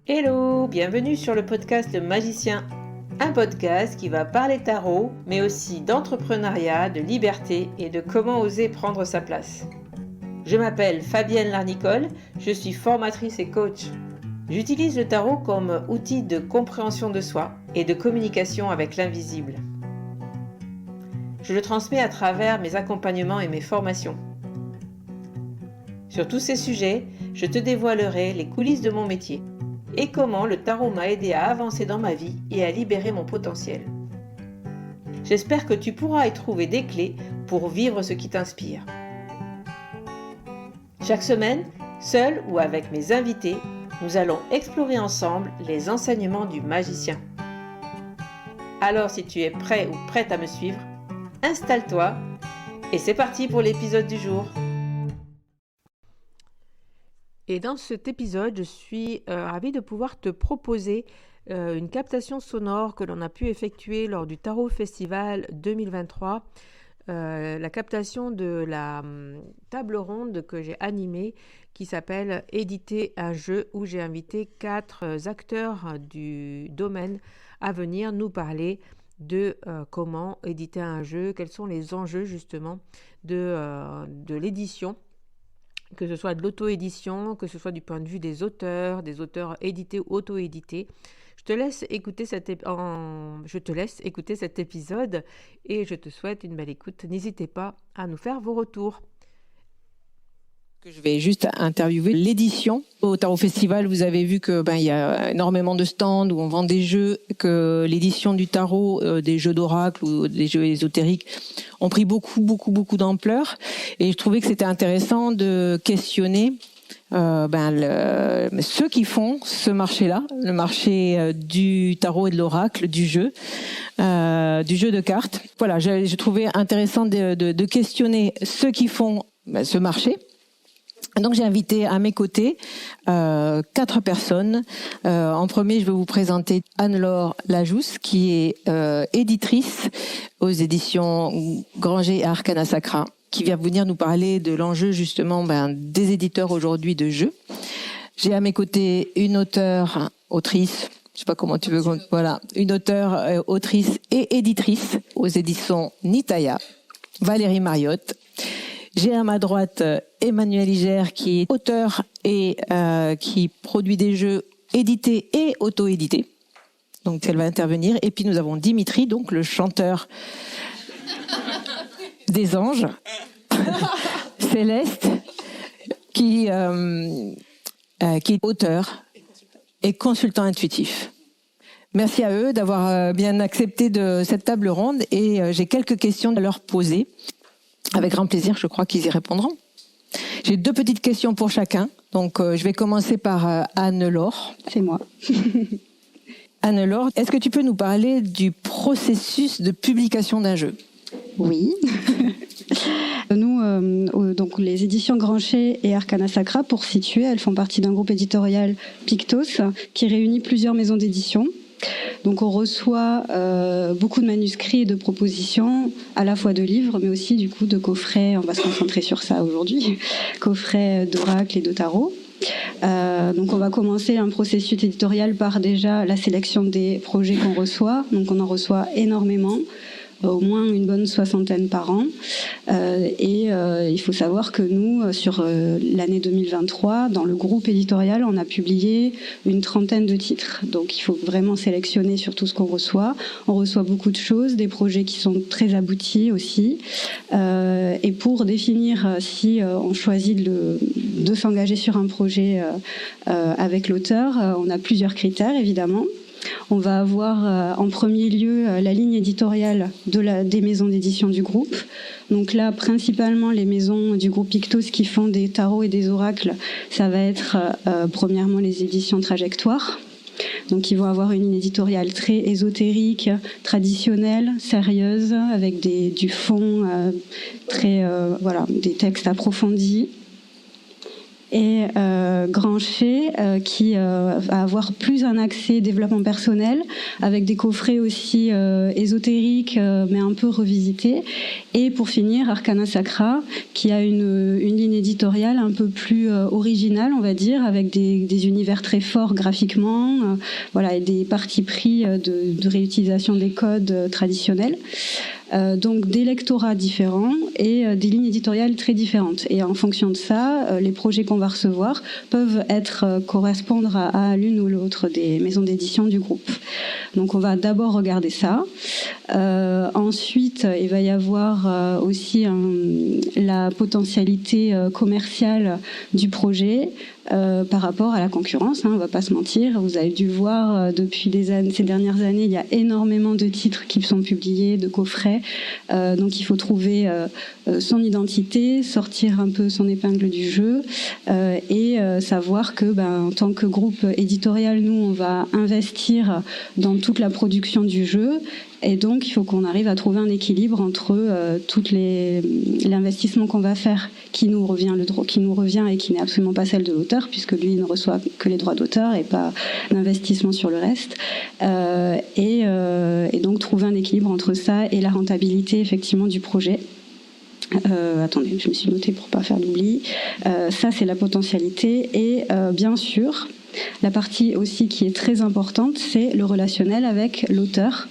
Hello, bienvenue sur le podcast Le Magicien, un podcast qui va parler tarot, mais aussi d'entrepreneuriat, de liberté et de comment oser prendre sa place. Je m'appelle Fabienne Larnicole, je suis formatrice et coach. J'utilise le tarot comme outil de compréhension de soi et de communication avec l'invisible. Je le transmets à travers mes accompagnements et mes formations. Sur tous ces sujets, je te dévoilerai les coulisses de mon métier et comment le tarot m'a aidé à avancer dans ma vie et à libérer mon potentiel. J'espère que tu pourras y trouver des clés pour vivre ce qui t'inspire. Chaque semaine, seul ou avec mes invités, nous allons explorer ensemble les enseignements du magicien. Alors si tu es prêt ou prête à me suivre, installe-toi et c'est parti pour l'épisode du jour. Et dans cet épisode, je suis ravie de pouvoir te proposer une captation sonore que l'on a pu effectuer lors du Tarot Festival 2023. La captation de la table ronde que j'ai animée qui s'appelle « Éditer un jeu » où j'ai invité 4 acteurs du domaine à venir nous parler de comment éditer un jeu, quels sont les enjeux justement de l'édition, que ce soit de l'auto-édition, que ce soit du point de vue des auteurs édités ou auto-édités. Je te laisse écouter cet épisode et je te souhaite une belle écoute. N'hésitez pas à nous faire vos retours. Je vais juste interviewer l'édition. Au Tarot Festival, vous avez vu que il y a énormément de stands où on vend des jeux, que l'édition du tarot, des jeux d'oracle ou des jeux ésotériques ont pris beaucoup d'ampleur. Et je trouvais que c'était intéressant de questionner ceux qui font ce marché-là, le marché du tarot et de l'oracle, du jeu de cartes. Voilà, j'ai trouvé intéressant de questionner ceux qui font ce marché. Donc j'ai invité à mes côtés 4 personnes. En premier, je vais vous présenter Anne-Laure Lajousse, qui est éditrice aux éditions Granger et Arcana Sacra, qui vient venir nous parler de l'enjeu justement des éditeurs aujourd'hui de jeux. J'ai à mes côtés une autrice, je sais pas comment tu veux, voilà, une auteure, autrice et éditrice aux éditions Nitaya, Valérie Mariotte. J'ai à ma droite Emmanuel Iger, qui est auteur et qui produit des jeux édités et auto-édités. Donc elle va intervenir. Et puis nous avons Dimitri, donc le chanteur des anges, Céleste, qui est auteur et consultant intuitif. Merci à eux d'avoir bien accepté de cette table ronde et j'ai quelques questions à leur poser. Avec grand plaisir, je crois qu'ils y répondront. J'ai 2 petites questions pour chacun. Donc, je vais commencer par Anne-Laure. C'est moi. Anne-Laure, est-ce que tu peux nous parler du processus de publication d'un jeu ? Oui. Nous, donc les éditions Granger et Arcana Sacra, pour situer, elles font partie d'un groupe éditorial Pictos qui réunit plusieurs maisons d'édition. Donc on reçoit beaucoup de manuscrits et de propositions, à la fois de livres, mais aussi du coup de coffrets. On va se concentrer sur ça aujourd'hui, coffrets d'oracle et de tarot. Donc on va commencer un processus éditorial par déjà la sélection des projets qu'on reçoit. Donc on en reçoit énormément, au moins une bonne 60aine par an. Il faut savoir que nous, sur l'année 2023, dans le groupe éditorial, on a publié une 30aine de titres. Donc il faut vraiment sélectionner sur tout ce qu'on reçoit. On reçoit beaucoup de choses, des projets qui sont très aboutis aussi. Et pour définir si on choisit de s'engager sur un projet avec l'auteur, on a plusieurs critères évidemment. On va avoir en premier lieu la ligne éditoriale des maisons d'édition du groupe. Donc là, principalement les maisons du groupe Pictos qui font des tarots et des oracles, ça va être premièrement les éditions Trajectoire. Donc ils vont avoir une ligne éditoriale très ésotérique, traditionnelle, sérieuse, avec du fond, des textes approfondis. et Grancher qui va avoir plus un accès développement personnel avec des coffrets aussi ésotériques mais un peu revisités. Et pour finir, Arcana Sacra qui a une ligne éditoriale un peu plus originale, on va dire, avec des univers très forts graphiquement, voilà, et des partis pris de réutilisation des codes traditionnels. Donc des lectorats différents et des lignes éditoriales très différentes. Et en fonction de ça, les projets qu'on va recevoir peuvent correspondre à l'une ou l'autre des maisons d'édition du groupe. Donc on va d'abord regarder ça. Ensuite, il va y avoir aussi la potentialité commerciale du projet. Par rapport à la concurrence, on va pas se mentir. Vous avez dû le voir depuis ces dernières années, il y a énormément de titres qui sont publiés, de coffrets. Donc il faut trouver son identité, sortir un peu son épingle du jeu et savoir que, en tant que groupe éditorial, nous on va investir dans toute la production du jeu. Et donc, il faut qu'on arrive à trouver un équilibre entre l'investissement qu'on va faire, qui nous revient et qui n'est absolument pas celle de l'auteur, puisque lui il ne reçoit que les droits d'auteur et pas d'investissement sur le reste. Et donc, trouver un équilibre entre ça et la rentabilité effectivement du projet. Attendez, je me suis notée pour pas faire d'oubli. Ça, c'est la potentialité. Et bien sûr, la partie aussi qui est très importante, c'est le relationnel avec l'auteur.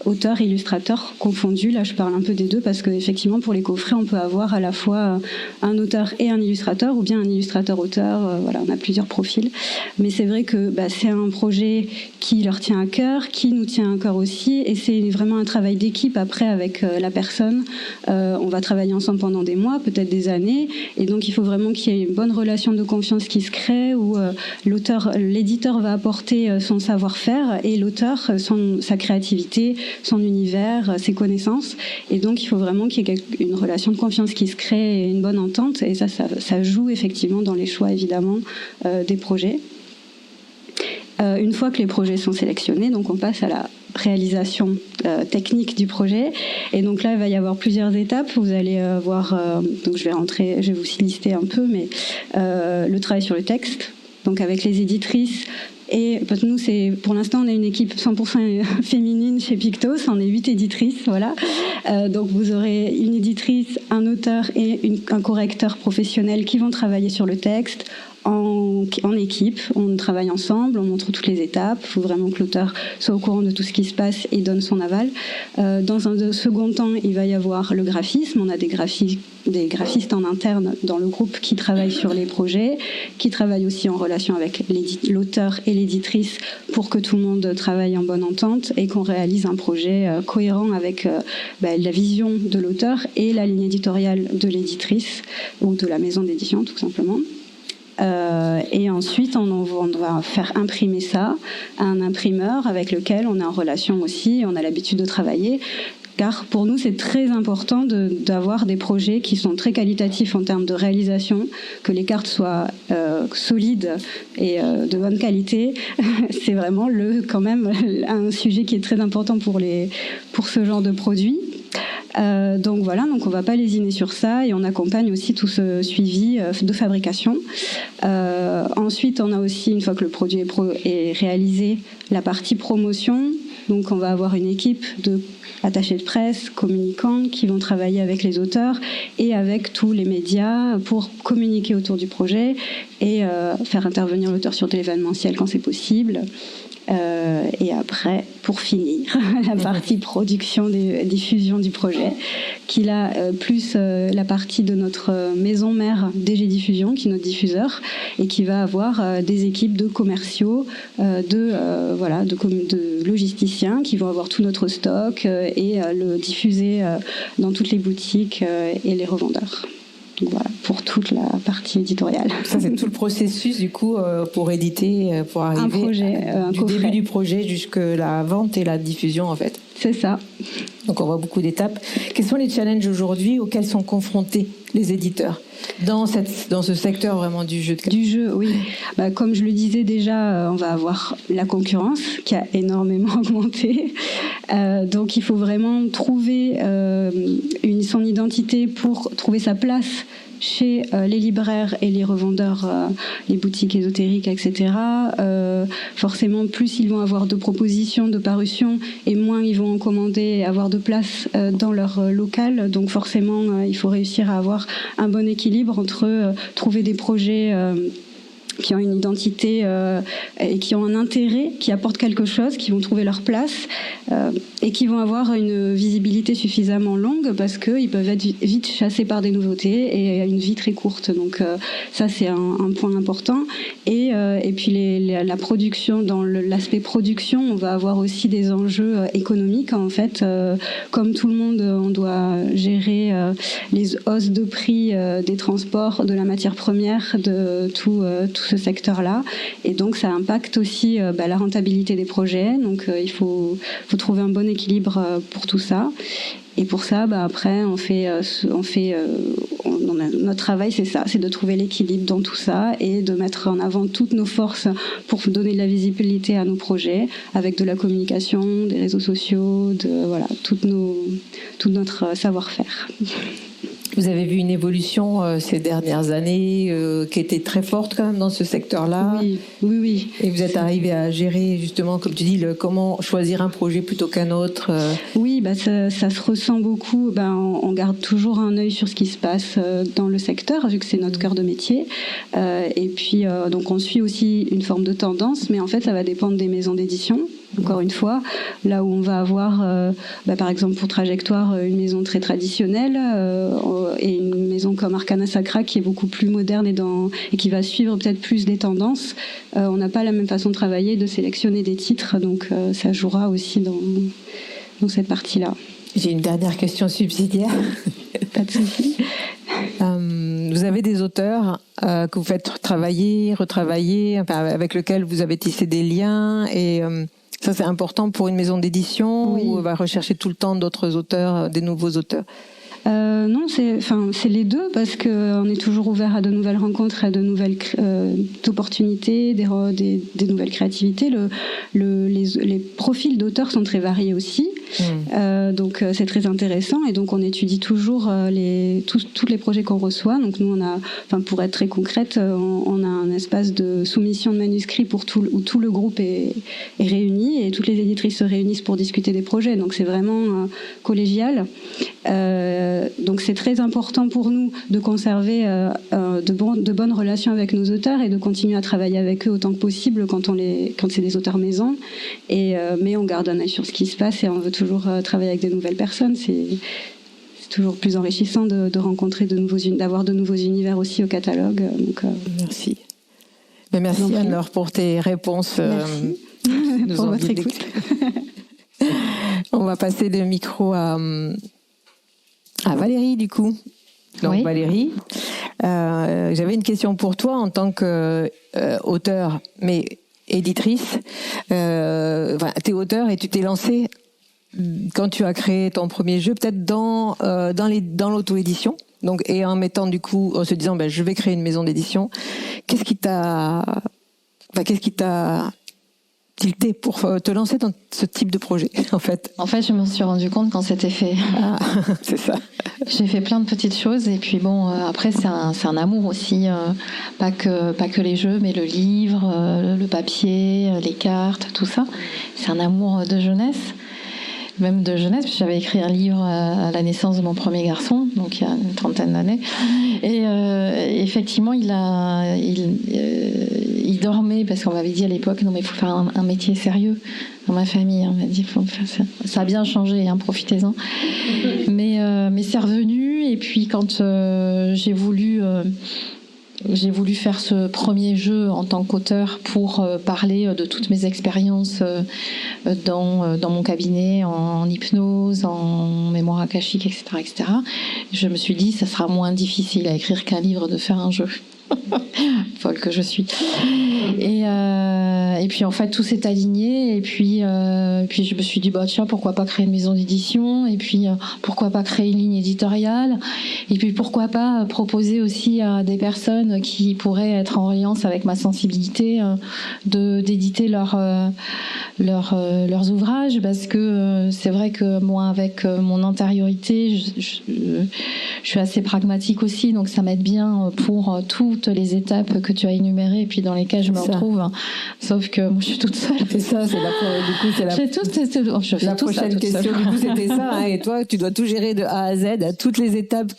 Auteur, illustrateur confondu. Là, je parle un peu des deux parce que effectivement, pour les coffrets, on peut avoir à la fois un auteur et un illustrateur, ou bien un illustrateur-auteur. Voilà, on a plusieurs profils. Mais c'est vrai que c'est un projet qui leur tient à cœur, qui nous tient à cœur aussi, et c'est vraiment un travail d'équipe après avec la personne. On va travailler ensemble pendant des mois, peut-être des années, et donc il faut vraiment qu'il y ait une bonne relation de confiance qui se crée, où l'éditeur va apporter son savoir-faire et l'auteur sa créativité, son univers, ses connaissances. Et donc, il faut vraiment qu'il y ait une relation de confiance qui se crée et une bonne entente. Et ça joue effectivement dans les choix, évidemment, des projets. Une fois que les projets sont sélectionnés, donc on passe à la réalisation technique du projet. Et donc là, il va y avoir plusieurs étapes. Vous allez voir, donc je vais vous lister un peu, mais le travail sur le texte, donc avec les éditrices. Et nous, pour l'instant, on est une équipe 100% féminine chez Pictos. On est 8 éditrices, voilà. Donc vous aurez une éditrice, un auteur et un correcteur professionnel qui vont travailler sur le texte en équipe. On travaille ensemble, on montre toutes les étapes. Il faut vraiment que l'auteur soit au courant de tout ce qui se passe et donne son aval. Dans un second temps, il va y avoir le graphisme. On a des graphistes en interne dans le groupe qui travaillent sur les projets, qui travaillent aussi en relation avec l'auteur et l'éditrice pour que tout le monde travaille en bonne entente et qu'on réalise un projet cohérent avec la vision de l'auteur et la ligne éditoriale de l'éditrice ou de la maison d'édition, tout simplement. Et ensuite, on va faire imprimer ça à un imprimeur avec lequel on est en relation aussi, on a l'habitude de travailler. Car pour nous, c'est très important d'avoir des projets qui sont très qualitatifs en termes de réalisation, que les cartes soient solides et de bonne qualité. C'est vraiment quand même un sujet qui est très important pour ce genre de produit. Donc voilà, donc on va pas lésiner sur ça et on accompagne aussi tout ce suivi de fabrication. Ensuite, on a aussi, une fois que le produit est réalisé, la partie promotion. Donc on va avoir une équipe de attachés de presse, communicants qui vont travailler avec les auteurs et avec tous les médias pour communiquer autour du projet et faire intervenir l'auteur sur de l'événementiel quand c'est possible. Et après, pour finir, la partie production, diffusion du projet, qui a plus la partie de notre maison mère DG Diffusion, qui est notre diffuseur, et qui va avoir des équipes de commerciaux, de logisticiens, qui vont avoir tout notre stock et le diffuser dans toutes les boutiques et les revendeurs. Donc voilà, pour toute la partie éditoriale. Ça, c'est tout le processus, du coup, pour éditer, pour arriver du début du projet jusqu'à la vente et la diffusion, en fait. C'est ça. Donc, on voit beaucoup d'étapes. Quels sont les challenges aujourd'hui auxquels sont confrontés les éditeurs dans ce secteur vraiment du jeu de cartes? Du jeu, oui. Comme je le disais déjà, on va avoir la concurrence qui a énormément augmenté. Donc, il faut vraiment trouver son identité pour trouver sa place chez les libraires et les revendeurs, les boutiques ésotériques, etc. Forcément, plus ils vont avoir de propositions, de parutions, et moins ils vont en commander et avoir de place dans leur local. Donc forcément, il faut réussir à avoir un bon équilibre entre trouver des projets qui ont une identité et qui ont un intérêt, qui apportent quelque chose, qui vont trouver leur place et qui vont avoir une visibilité suffisamment longue parce qu'ils peuvent être vite chassés par des nouveautés et une vie très courte. Donc ça, c'est un point important. Et puis la production, dans l'aspect production, on va avoir aussi des enjeux économiques. En fait, comme tout le monde, on doit gérer les hausses de prix des transports, de la matière première, de tout ce secteur-là, et donc ça impacte aussi la rentabilité des projets. Donc il faut trouver un bon équilibre pour tout ça. Et pour ça, après, notre travail, c'est ça, c'est de trouver l'équilibre dans tout ça et de mettre en avant toutes nos forces pour donner de la visibilité à nos projets, avec de la communication, des réseaux sociaux, tout notre savoir-faire. Vous avez vu une évolution ces dernières années qui était très forte quand même dans ce secteur-là. Oui. Et vous êtes arrivé à gérer justement, comme tu dis, comment choisir un projet plutôt qu'un autre. Oui, ça se ressent beaucoup. On garde toujours un œil sur ce qui se passe dans le secteur, vu que c'est notre cœur de métier. Et puis, donc on suit aussi une forme de tendance, mais en fait, ça va dépendre des maisons d'édition. Encore une fois, là où on va avoir, par exemple pour Trajectoire, une maison très traditionnelle et une maison comme Arcana Sacra qui est beaucoup plus moderne et qui va suivre peut-être plus des tendances. On n'a pas la même façon de travailler, de sélectionner des titres, donc ça jouera aussi dans cette partie-là. J'ai une dernière question subsidiaire. Pas de souci. Vous avez des auteurs que vous faites travailler, retravailler, avec lesquels vous avez tissé des liens et ça, c'est important pour une maison d'édition où on va rechercher tout le temps d'autres auteurs, des nouveaux auteurs. Non, c'est les deux parce qu'on est toujours ouvert à de nouvelles rencontres, à de nouvelles opportunités, des nouvelles créativités. Les profils d'auteurs sont très variés aussi, donc c'est très intéressant et donc on étudie toujours tous les projets qu'on reçoit. Donc nous, pour être très concrète, on a un espace de soumission de manuscrits où tout le groupe est réuni et toutes les éditrices se réunissent pour discuter des projets. Donc c'est vraiment collégial. Donc c'est très important pour nous de conserver de bonnes relations avec nos auteurs et de continuer à travailler avec eux autant que possible quand c'est des auteurs maison. Mais on garde un œil sur ce qui se passe et on veut toujours travailler avec des nouvelles personnes. C'est toujours plus enrichissant de rencontrer d'avoir de nouveaux univers aussi au catalogue. Donc, merci. Merci Anne-Laure pour tes réponses. Merci pour votre écoute. On va passer le micro à Valérie du coup. Donc oui. Valérie, j'avais une question pour toi en tant qu'auteur, mais éditrice. T'es auteur et tu t'es lancée quand tu as créé ton premier jeu, peut-être dans l'auto-édition. Donc, et en mettant du coup, en se disant, je vais créer une maison d'édition. Qu'est-ce qui t'a tilté pour te lancer dans ce type de projet, en fait? En fait, je me suis rendu compte quand c'était fait. Ah, c'est ça. J'ai fait plein de petites choses et puis après c'est un amour aussi, pas que les jeux, mais le livre, le papier, les cartes, tout ça. C'est un amour de jeunesse. Même de jeunesse, parce que j'avais écrit un livre à la naissance de mon premier garçon, donc il y a une trentaine d'années. Et effectivement, il dormait, parce qu'on m'avait dit à l'époque, non mais il faut faire un métier sérieux dans ma famille. On m'a dit, faut faire ça. Ça a bien changé, profitez-en. Mais c'est revenu, et puis quand j'ai voulu faire ce premier jeu en tant qu'auteur pour parler de toutes mes expériences dans mon cabinet, en hypnose, en mémoire akashique, etc. Je me suis dit, ça sera moins difficile à écrire qu'un livre de faire un jeu. Folle que je suis. Et et puis en fait tout s'est aligné et puis je me suis dit bah tiens pourquoi pas créer une maison d'édition et puis pourquoi pas créer une ligne éditoriale et puis pourquoi pas proposer aussi à des personnes qui pourraient être en alliance avec ma sensibilité d'éditer leurs ouvrages parce que c'est vrai que moi avec mon antériorité je suis assez pragmatique aussi donc ça m'aide bien pour toutes les étapes que tu as énumérées et puis dans lesquelles je me retrouve sauf que moi je suis toute seule. C'est ça, c'est la prochaine question. Du coup, c'était ça. Hein, et toi, tu dois tout gérer de A à Z, à toutes les étapes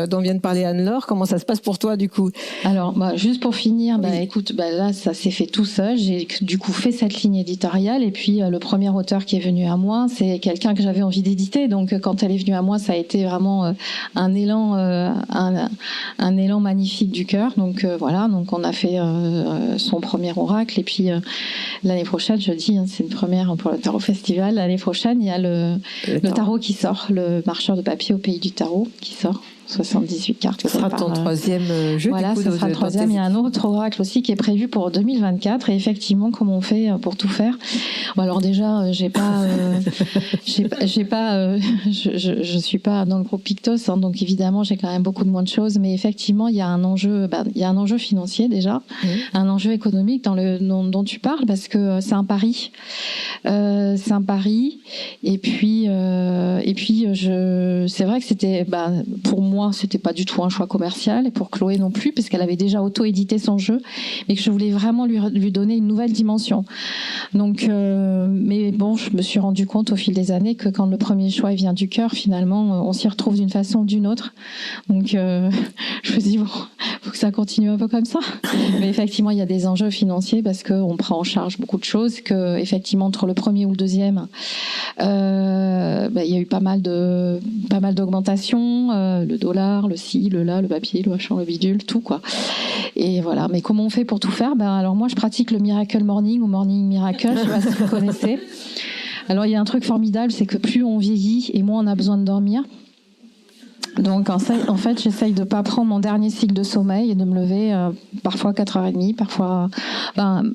dont vient de parler Anne-Laure. Comment ça se passe pour toi, du coup? Alors, juste pour finir, écoute, là, ça s'est fait tout seul. J'ai du coup fait cette ligne éditoriale et puis le premier auteur qui est venu à moi, c'est quelqu'un que j'avais envie d'éditer. Donc, quand elle est venue à moi, ça a été vraiment un élan magnifique du cœur. Donc voilà, donc on a fait son premier oracle et puis l'année prochaine, je dis, c'est une première pour le Tarot Festival. L'année prochaine, il y a le tarot qui sort, le marcheur de papier au pays du tarot qui sort. 78 cartes. Ce sera ton troisième jeu. Voilà, ce sera le troisième. Il y a un autre oracle aussi qui est prévu pour 2024. Et effectivement, comment on fait pour tout faire? Bon, alors déjà, je suis pas dans le groupe Pictos, hein, donc évidemment, j'ai quand même beaucoup de moins de choses. Mais effectivement, il y a un enjeu financier déjà, un enjeu économique dont tu parles parce que c'est un pari. C'est un pari. Et puis, c'est vrai que c'était, pour moi, c'était pas du tout un choix commercial et pour Chloé non plus puisqu'elle avait déjà auto-édité son jeu mais que je voulais vraiment lui donner une nouvelle dimension. Donc mais bon, je me suis rendu compte au fil des années que quand le premier choix vient du cœur, finalement on s'y retrouve d'une façon ou d'une autre. Donc je me dis bon, faut que ça continue un peu comme ça. Mais effectivement, il y a des enjeux financiers parce que on prend en charge beaucoup de choses, que effectivement entre le premier ou le deuxième il y a eu pas mal d'augmentations, le dollar, le ci, le là, le papier, le machin, le bidule, tout quoi. Et voilà. Mais comment on fait pour tout faire? Alors moi, je pratique le Miracle Morning ou Morning Miracle. Je sais pas si vous connaissez. Alors il y a un truc formidable, c'est que plus on vieillit et moins on a besoin de dormir. Donc en fait, j'essaye de pas prendre mon dernier cycle de sommeil et de me lever parfois 4h30, parfois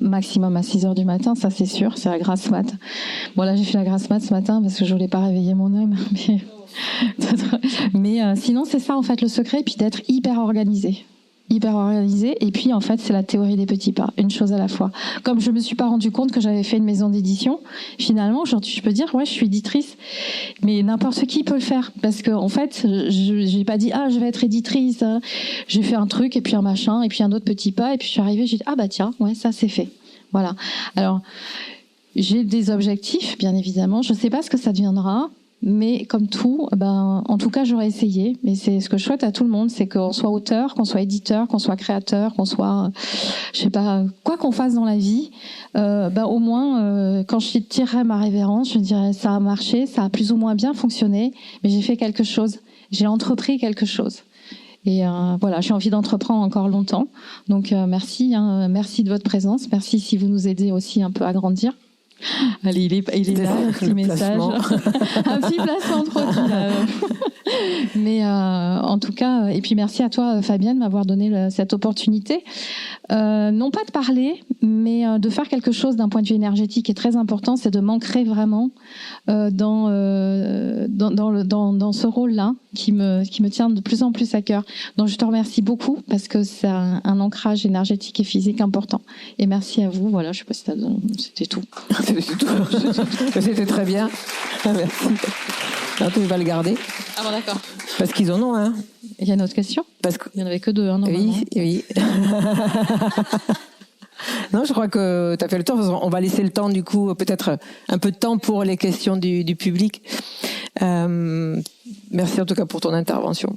maximum à 6h du matin, ça c'est sûr, c'est la grasse mat. Bon là, j'ai fait la grasse mat ce matin parce que je voulais pas réveiller mon homme, mais sinon c'est ça en fait le secret, puis d'être hyper organisé. Et puis en fait c'est la théorie des petits pas, une chose à la fois. Comme je me suis pas rendu compte que j'avais fait une maison d'édition, finalement aujourd'hui je peux dire je suis éditrice, mais n'importe qui peut le faire parce que en fait j'ai pas dit je vais être éditrice, j'ai fait un truc et puis un machin et puis un autre petit pas et puis je suis arrivée, j'ai dit tiens ça c'est fait. Voilà. Alors j'ai des objectifs bien évidemment, je sais pas ce que ça deviendra. Mais comme tout, en tout cas, j'aurais essayé. Mais c'est ce que je souhaite à tout le monde, c'est qu'on soit auteur, qu'on soit éditeur, qu'on soit créateur, qu'on soit, je sais pas, quoi qu'on fasse dans la vie. Au moins, quand je tirerai ma révérence, je dirais ça a marché, ça a plus ou moins bien fonctionné, mais j'ai fait quelque chose, j'ai entrepris quelque chose. Et voilà, j'ai envie d'entreprendre encore longtemps. Donc merci de votre présence, merci si vous nous aidez aussi un peu à grandir. Allez, il est là, un petit message, un petit placement de produit là. Mais en tout cas, et puis merci à toi Fabienne de m'avoir donné cette opportunité, non pas de parler, mais de faire quelque chose d'un point de vue énergétique qui est très important, c'est de m'ancrer vraiment dans ce rôle-là qui me tient de plus en plus à cœur. Donc je te remercie beaucoup parce que c'est un ancrage énergétique et physique important. Et merci à vous. Voilà, je sais pas si c'était tout. C'était très bien. Merci. Tu vas le garder. Ah bon, d'accord. Parce qu'ils en ont un. Il y a une autre question? Il n'y en avait que deux, normalement. Oui. Non, je crois que tu as fait le temps. On va laisser le temps, du coup, peut-être un peu de temps pour les questions du public. Merci en tout cas pour ton intervention.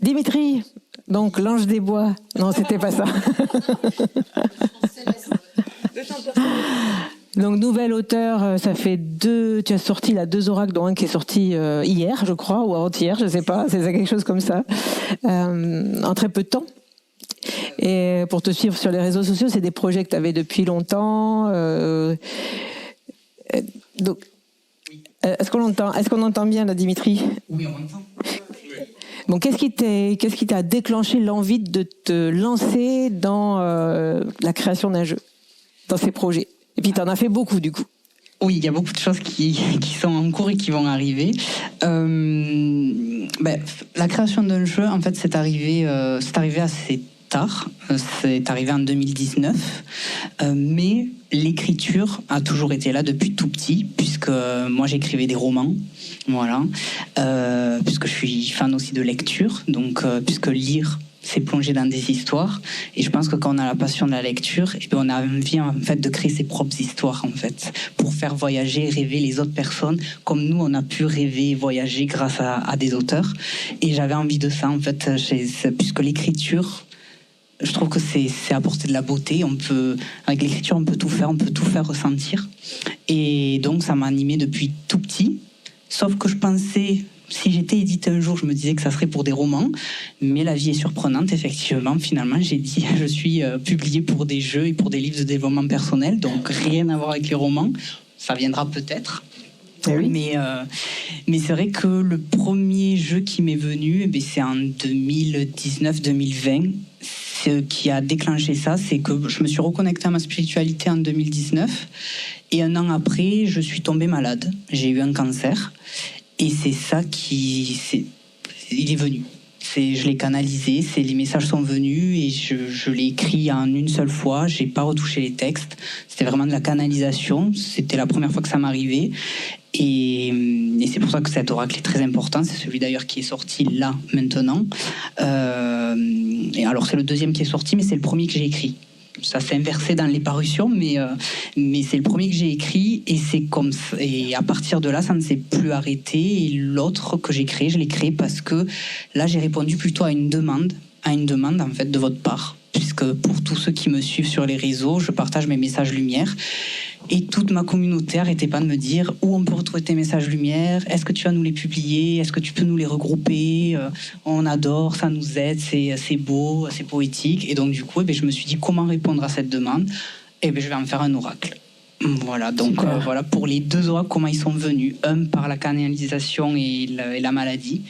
Dimitri, donc l'ange des bois. Non, c'était pas ça. Donc nouvel auteur, ça fait tu as sorti là 2 oracles, dont un qui est sorti hier, je crois, ou avant-hier, je sais pas, c'est quelque chose comme ça, en très peu de temps. Et pour te suivre sur les réseaux sociaux, c'est des projets que tu avais depuis longtemps. Donc, est-ce qu'on entend bien là, Dimitri? Oui, on entend. Bon, qu'est-ce qui t'a déclenché l'envie de te lancer dans la création d'un jeu? dans ces projets. Et puis, tu en as fait beaucoup, du coup. Oui, il y a beaucoup de choses qui sont en cours et qui vont arriver. La création d'un jeu, en fait, c'est arrivé assez tard. C'est arrivé en 2019. Mais l'écriture a toujours été là depuis tout petit, puisque moi, j'écrivais des romans. Voilà. Puisque je suis fan aussi de lecture. Donc, puisque lire, c'est plonger dans des histoires, et je pense que quand on a la passion de la lecture, et bien on a envie en fait de créer ses propres histoires en fait, pour faire voyager, rêver les autres personnes, comme nous on a pu rêver et voyager grâce à des auteurs, et j'avais envie de ça en fait, puisque l'écriture, je trouve que c'est apporter de la beauté. Avec l'écriture on peut tout faire ressentir, et donc ça m'a animé depuis tout petit, sauf que je pensais, si j'étais édité un jour, je me disais que ça serait pour des romans, mais la vie est surprenante, effectivement. Finalement, j'ai dit, je suis publié pour des jeux et pour des livres de développement personnel, donc rien à voir avec les romans. Ça viendra peut-être. Oui. Mais c'est vrai que le premier jeu qui m'est venu, c'est en 2019-2020. Ce qui a déclenché ça, c'est que je me suis reconnectée à ma spiritualité en 2019, et un an après, je suis tombée malade. J'ai eu un cancer. Et c'est ça il est venu. Je l'ai canalisé, les messages sont venus, et je l'ai écrit en une seule fois. J'ai pas retouché les textes. C'était vraiment de la canalisation. C'était la première fois que ça m'arrivait. Et c'est pour ça que cet oracle est très important. C'est celui d'ailleurs qui est sorti là, maintenant. Et alors c'est le deuxième qui est sorti, mais c'est le premier que j'ai écrit. Ça s'est inversé dans les parutions, mais c'est le premier que j'ai écrit, et à partir de là, ça ne s'est plus arrêté. Et l'autre que j'ai créé, je l'ai créé parce que là, j'ai répondu plutôt à une demande en fait de votre part, puisque pour tous ceux qui me suivent sur les réseaux, je partage mes messages lumière. Et toute ma communauté n'arrêtait pas de me dire où on peut retrouver tes messages lumière, est-ce que tu vas nous les publier, est-ce que tu peux nous les regrouper, on adore, ça nous aide, c'est beau, c'est poétique. Et donc du coup, je me suis dit comment répondre à cette demande, je vais en faire un oracle. Voilà, donc voilà pour les deux oracles, comment ils sont venus. Un par la canalisation et la maladie,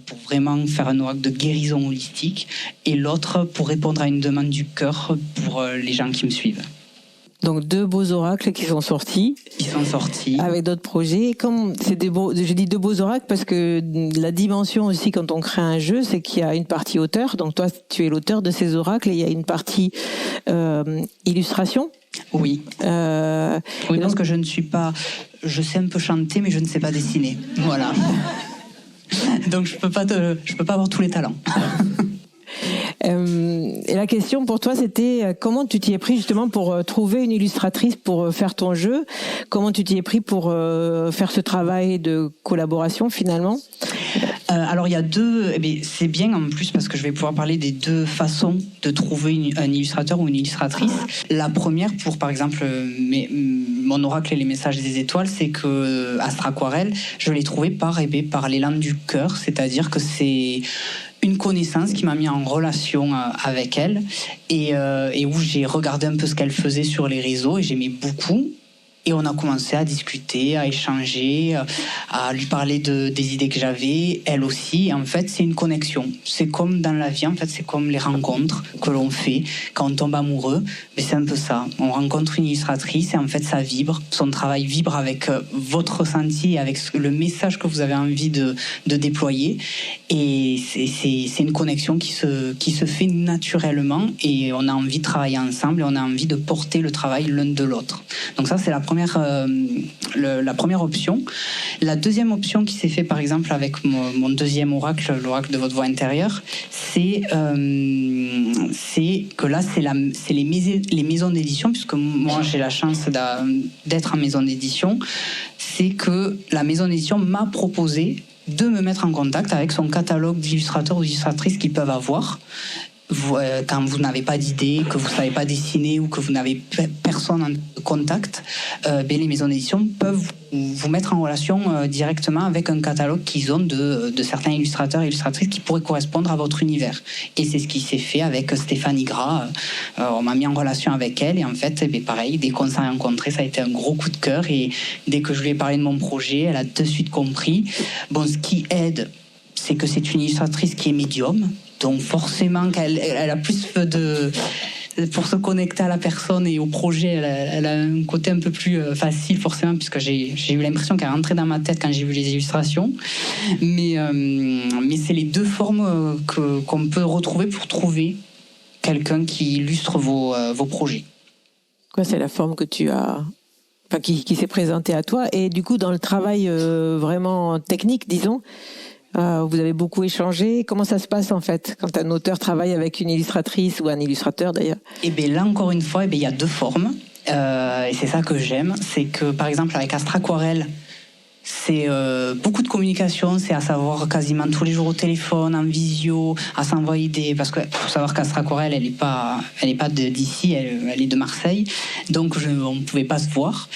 pour vraiment faire un oracle de guérison holistique, et l'autre pour répondre à une demande du cœur pour les gens qui me suivent. Donc 2 beaux oracles qui sont sortis. Avec d'autres projets. Je dis 2 beaux oracles parce que la dimension aussi quand on crée un jeu, c'est qu'il y a une partie auteur. Donc toi, tu es l'auteur de ces oracles, et il y a une partie illustration. Oui. Oui, parce que je sais un peu chanter, mais je ne sais pas dessiner. Voilà. Donc je peux pas avoir tous les talents. Et la question pour toi, c'était comment tu t'y es pris justement pour trouver une illustratrice pour faire ton jeu? Comment tu t'y es pris pour faire ce travail de collaboration finalement? Alors il y a c'est bien en plus parce que je vais pouvoir parler des 2 façons de trouver un illustrateur ou une illustratrice. La première, pour par exemple mon oracle et les messages des étoiles, c'est que Astra Aquarelle, je l'ai trouvé par l'élan du cœur, c'est-à-dire que c'est une connaissance qui m'a mis en relation avec elle, et où j'ai regardé un peu ce qu'elle faisait sur les réseaux, et j'aimais beaucoup. Et on a commencé à discuter, à échanger, à lui parler des idées que j'avais, elle aussi. Et en fait, c'est une connexion. C'est comme dans la vie, en fait, c'est comme les rencontres que l'on fait quand on tombe amoureux. Mais c'est un peu ça. On rencontre une illustratrice et en fait, ça vibre. Son travail vibre avec votre ressenti et avec le message que vous avez envie de déployer. Et c'est une connexion qui se fait naturellement, et on a envie de travailler ensemble, et on a envie de porter le travail l'un de l'autre. Donc ça, c'est la première option. La deuxième option qui s'est fait par exemple avec mon deuxième oracle, l'oracle de votre voix intérieure, c'est que là c'est les maisons d'édition, puisque moi j'ai la chance d'être en maison d'édition. C'est que la maison d'édition m'a proposé de me mettre en contact avec son catalogue d'illustrateurs ou d'illustratrices qu'ils peuvent avoir. Quand vous n'avez pas d'idée, que vous ne savez pas dessiner, ou que vous n'avez personne en contact, les maisons d'édition peuvent vous mettre en relation directement avec un catalogue qu'ils ont de certains illustrateurs et illustratrices qui pourraient correspondre à votre univers. Et c'est ce qui s'est fait avec Stéphanie Gras. On m'a mis en relation avec elle, et en fait, pareil, dès qu'on s'est rencontrés, ça a été un gros coup de cœur, et dès que je lui ai parlé de mon projet, elle a de suite compris. Bon, ce qui aide, c'est que c'est une illustratrice qui est médium. Donc forcément, elle a plus pour se connecter à la personne et au projet, elle a un côté un peu plus facile forcément, puisque j'ai eu l'impression qu'elle rentrait dans ma tête quand j'ai vu les illustrations. Mais c'est les deux formes qu'on peut retrouver pour trouver quelqu'un qui illustre vos projets. Quoi, c'est la forme que tu as, enfin, qui s'est présentée à toi. Et du coup, dans le travail vraiment technique, disons, vous avez beaucoup échangé. Comment ça se passe en fait quand un auteur travaille avec une illustratrice ou un illustrateur d'ailleurs? Et bien là, encore une fois, il y a deux formes. Et c'est ça que j'aime. C'est que par exemple, avec Astraquarelle, c'est beaucoup de communication, c'est à savoir quasiment tous les jours au téléphone, en visio, à s'envoyer des... Parce qu'il faut savoir qu'Astraquarelle, elle n'est pas d'ici, elle est de Marseille, donc on ne pouvait pas se voir.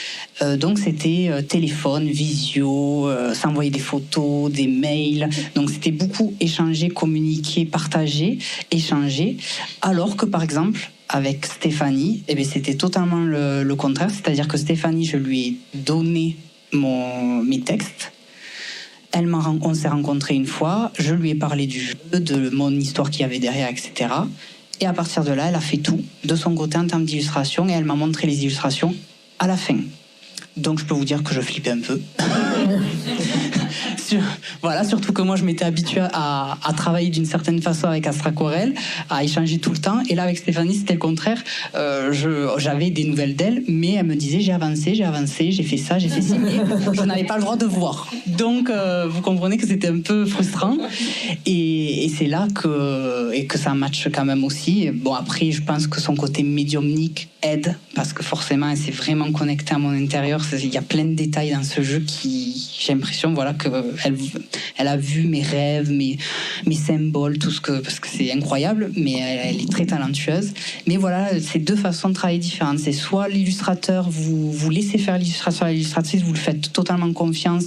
Donc c'était téléphone, visio, s'envoyer des photos, des mails, donc c'était beaucoup échanger, communiquer, partager, échanger, alors que par exemple, avec Stéphanie, eh bien, c'était totalement le contraire, c'est-à-dire que Stéphanie, je lui ai donné mes textes. On s'est rencontrés une fois, je lui ai parlé du jeu, de mon histoire qu'il y avait derrière, etc. Et à partir de là, elle a fait tout de son côté en termes d'illustration et elle m'a montré les illustrations à la fin. Donc je peux vous dire que je flippais un peu. Voilà, surtout que moi je m'étais habituée à travailler d'une certaine façon avec Astraquarelle, à échanger tout le temps. Et là avec Stéphanie c'était le contraire. J'avais des nouvelles d'elle, mais elle me disait j'ai avancé, j'ai fait ça, j'ai fait ci, mais je n'avais pas le droit de voir. Donc vous comprenez que c'était un peu frustrant. Et c'est là que ça matche quand même aussi. Bon après je pense que son côté médiumnique aide, parce que forcément elle s'est vraiment connectée à mon intérieur. Il y a plein de détails dans ce jeu qui, j'ai l'impression, voilà, qu'elle a vu mes rêves, mes symboles, tout ce que, parce que c'est incroyable, mais elle est très talentueuse. Mais voilà, c'est deux façons de travailler différentes. C'est soit l'illustrateur, vous laissez faire l'illustrateur, l'illustratrice, vous le faites totalement confiance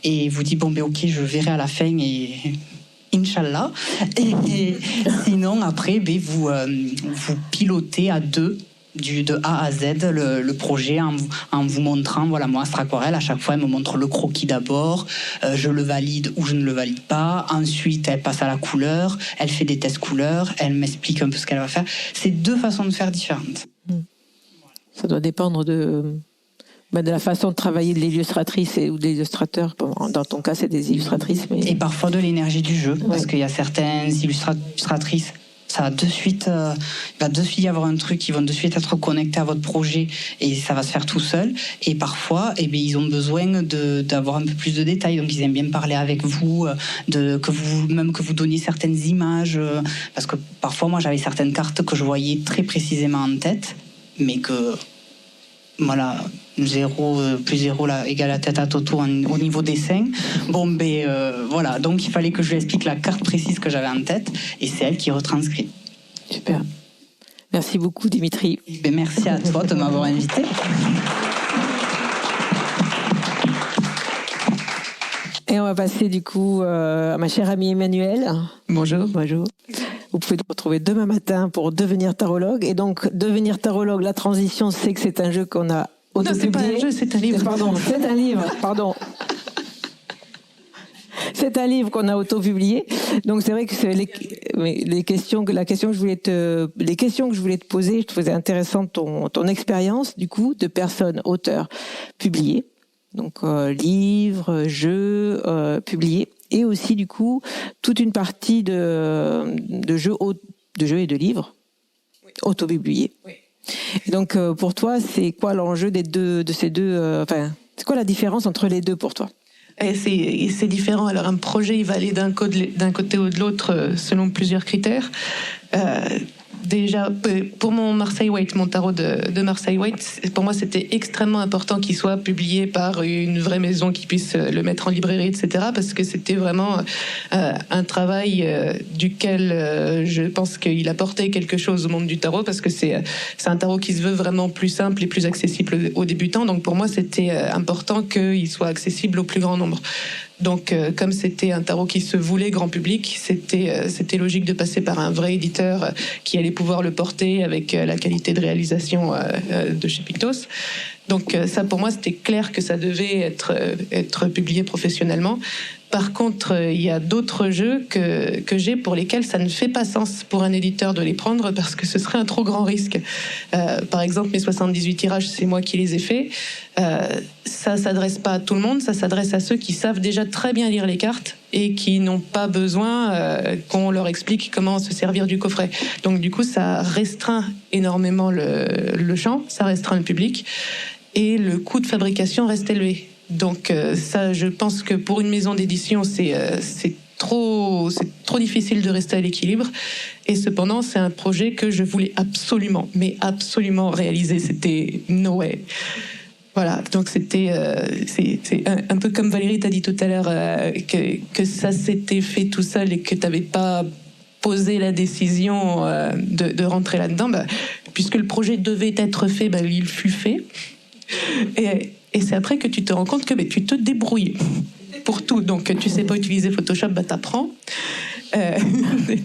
et vous dites bon ben ok, je verrai à la fin et Inch'Allah. Et sinon après, ben, vous pilotez à deux. De A à Z le projet en vous montrant, voilà, moi Astraquarelle à chaque fois elle me montre le croquis d'abord, je le valide ou je ne le valide pas, ensuite elle passe à la couleur, elle fait des tests couleurs, elle m'explique un peu ce qu'elle va faire. C'est deux façons de faire différentes. Ça doit dépendre de la façon de travailler de l'illustratrice ou de l'illustrateur. Dans ton cas c'est des illustratrices, mais... Et parfois de l'énergie du jeu, parce qu'il y a certaines illustratrices, ça va de suite, il va de suite y avoir un truc, ils vont de suite être connectés à votre projet et ça va se faire tout seul. Et parfois, eh bien, ils ont besoin d'avoir un peu plus de détails, donc ils aiment bien parler avec vous, que vous donniez certaines images, parce que parfois, moi, j'avais certaines cartes que je voyais très précisément en tête, mais que voilà, 0 plus 0 là, égale la tête à Toto au niveau dessin. Bon, ben voilà, donc il fallait que je lui explique la carte précise que j'avais en tête et c'est elle qui retranscrit. Super. Merci beaucoup, Dimitri. Ben, merci à toi de m'avoir invité. Et on va passer du coup à ma chère amie Emmanuelle. Bonjour. Bonjour. Vous pouvez nous retrouver demain matin pour devenir tarologue. Et donc, devenir tarologue, la transition, c'est que c'est un jeu qu'on a autopublié. Non, c'est pas un jeu, c'est un livre. Pardon, c'est un livre, pardon. C'est un livre qu'on a auto-publié. Donc, c'est vrai que c'est les questions que je voulais te poser, je trouvais intéressant ton expérience, du coup, de personnes, auteurs, publiés. Donc, livres, jeux, publiés. Et aussi, du coup, toute une partie de jeux et de livres auto-publiés. Oui. Et donc, pour toi, c'est quoi l'enjeu de ces deux c'est quoi la différence entre les deux pour toi? C'est différent. Alors, un projet, il va aller d'un côté ou de l'autre selon plusieurs critères. Déjà, pour mon Marseille White, mon tarot de Marseille White, pour moi, c'était extrêmement important qu'il soit publié par une vraie maison qui puisse le mettre en librairie, etc. Parce que c'était vraiment un travail duquel je pense qu'il apportait quelque chose au monde du tarot, parce que c'est un tarot qui se veut vraiment plus simple et plus accessible aux débutants. Donc pour moi, c'était important qu'il soit accessible au plus grand nombre. Donc, comme c'était un tarot qui se voulait grand public, c'était logique de passer par un vrai éditeur qui allait pouvoir le porter avec la qualité de réalisation de chez Pictos. Donc, ça, pour moi, c'était clair que ça devait être publié professionnellement. Par contre, il y a d'autres jeux que j'ai pour lesquels ça ne fait pas sens pour un éditeur de les prendre parce que ce serait un trop grand risque. Par exemple, mes 78 tirages, c'est moi qui les ai faits. Ça s'adresse pas à tout le monde, ça s'adresse à ceux qui savent déjà très bien lire les cartes et qui n'ont pas besoin qu'on leur explique comment se servir du coffret. Donc du coup, ça restreint énormément le champ, ça restreint le public et le coût de fabrication reste élevé. Donc ça, je pense que pour une maison d'édition, c'est trop difficile de rester à l'équilibre. Et cependant, c'est un projet que je voulais absolument réaliser. C'était no way. Voilà, donc c'est un peu comme Valérie t'a dit tout à l'heure que ça s'était fait tout seul et que tu n'avais pas posé la décision de rentrer là-dedans. Puisque le projet devait être fait, il fut fait. Et c'est après que tu te rends compte que tu te débrouilles pour tout. Donc, tu sais pas utiliser Photoshop, t'apprends.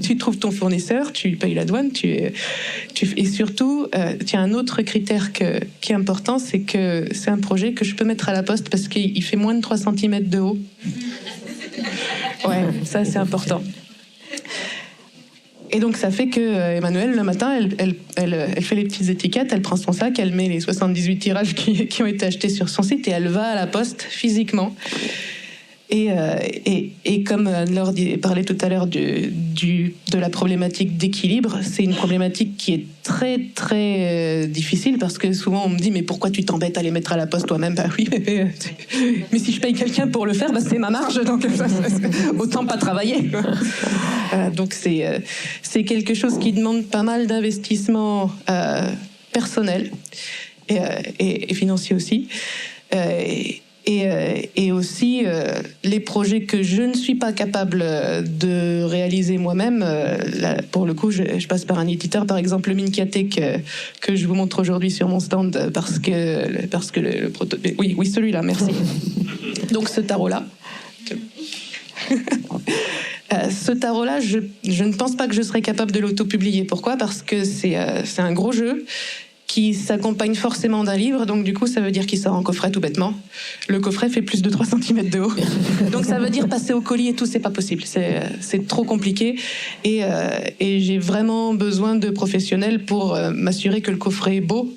Tu trouves ton fournisseur, tu payes la douane. Et surtout, tu as un autre critère qui est important, c'est que c'est un projet que je peux mettre à la poste parce qu'il fait moins de 3 cm de haut. Ouais, ça c'est important. Et donc ça fait que Emmanuelle, le matin, elle fait les petites étiquettes, elle prend son sac, elle met les 78 tirages qui ont été achetés sur son site et elle va à la poste physiquement. Et comme Anne-Laure parlait tout à l'heure de la problématique d'équilibre, c'est une problématique qui est très très difficile parce que souvent on me dit mais pourquoi tu t'embêtes à les mettre à la poste toi-même ? Oui, mais si je paye quelqu'un pour le faire, c'est ma marge, donc autant pas travailler. Donc c'est quelque chose qui demande pas mal d'investissement personnel et financier aussi. Et aussi les projets que je ne suis pas capable de réaliser moi-même. Là, pour le coup, je passe par un éditeur, par exemple le Minkiaté que je vous montre aujourd'hui sur mon stand parce que le prototype. Oui, celui-là, merci. Donc ce tarot-là. Ce tarot-là, je ne pense pas que je serais capable de l'auto-publier. Pourquoi ? Parce que c'est un gros jeu qui s'accompagne forcément d'un livre, donc du coup ça veut dire qu'il sort en coffret tout bêtement. Le coffret fait plus de 3 cm de haut, donc ça veut dire passer au colis et tout, c'est pas possible, c'est trop compliqué et j'ai vraiment besoin de professionnels pour m'assurer que le coffret est beau,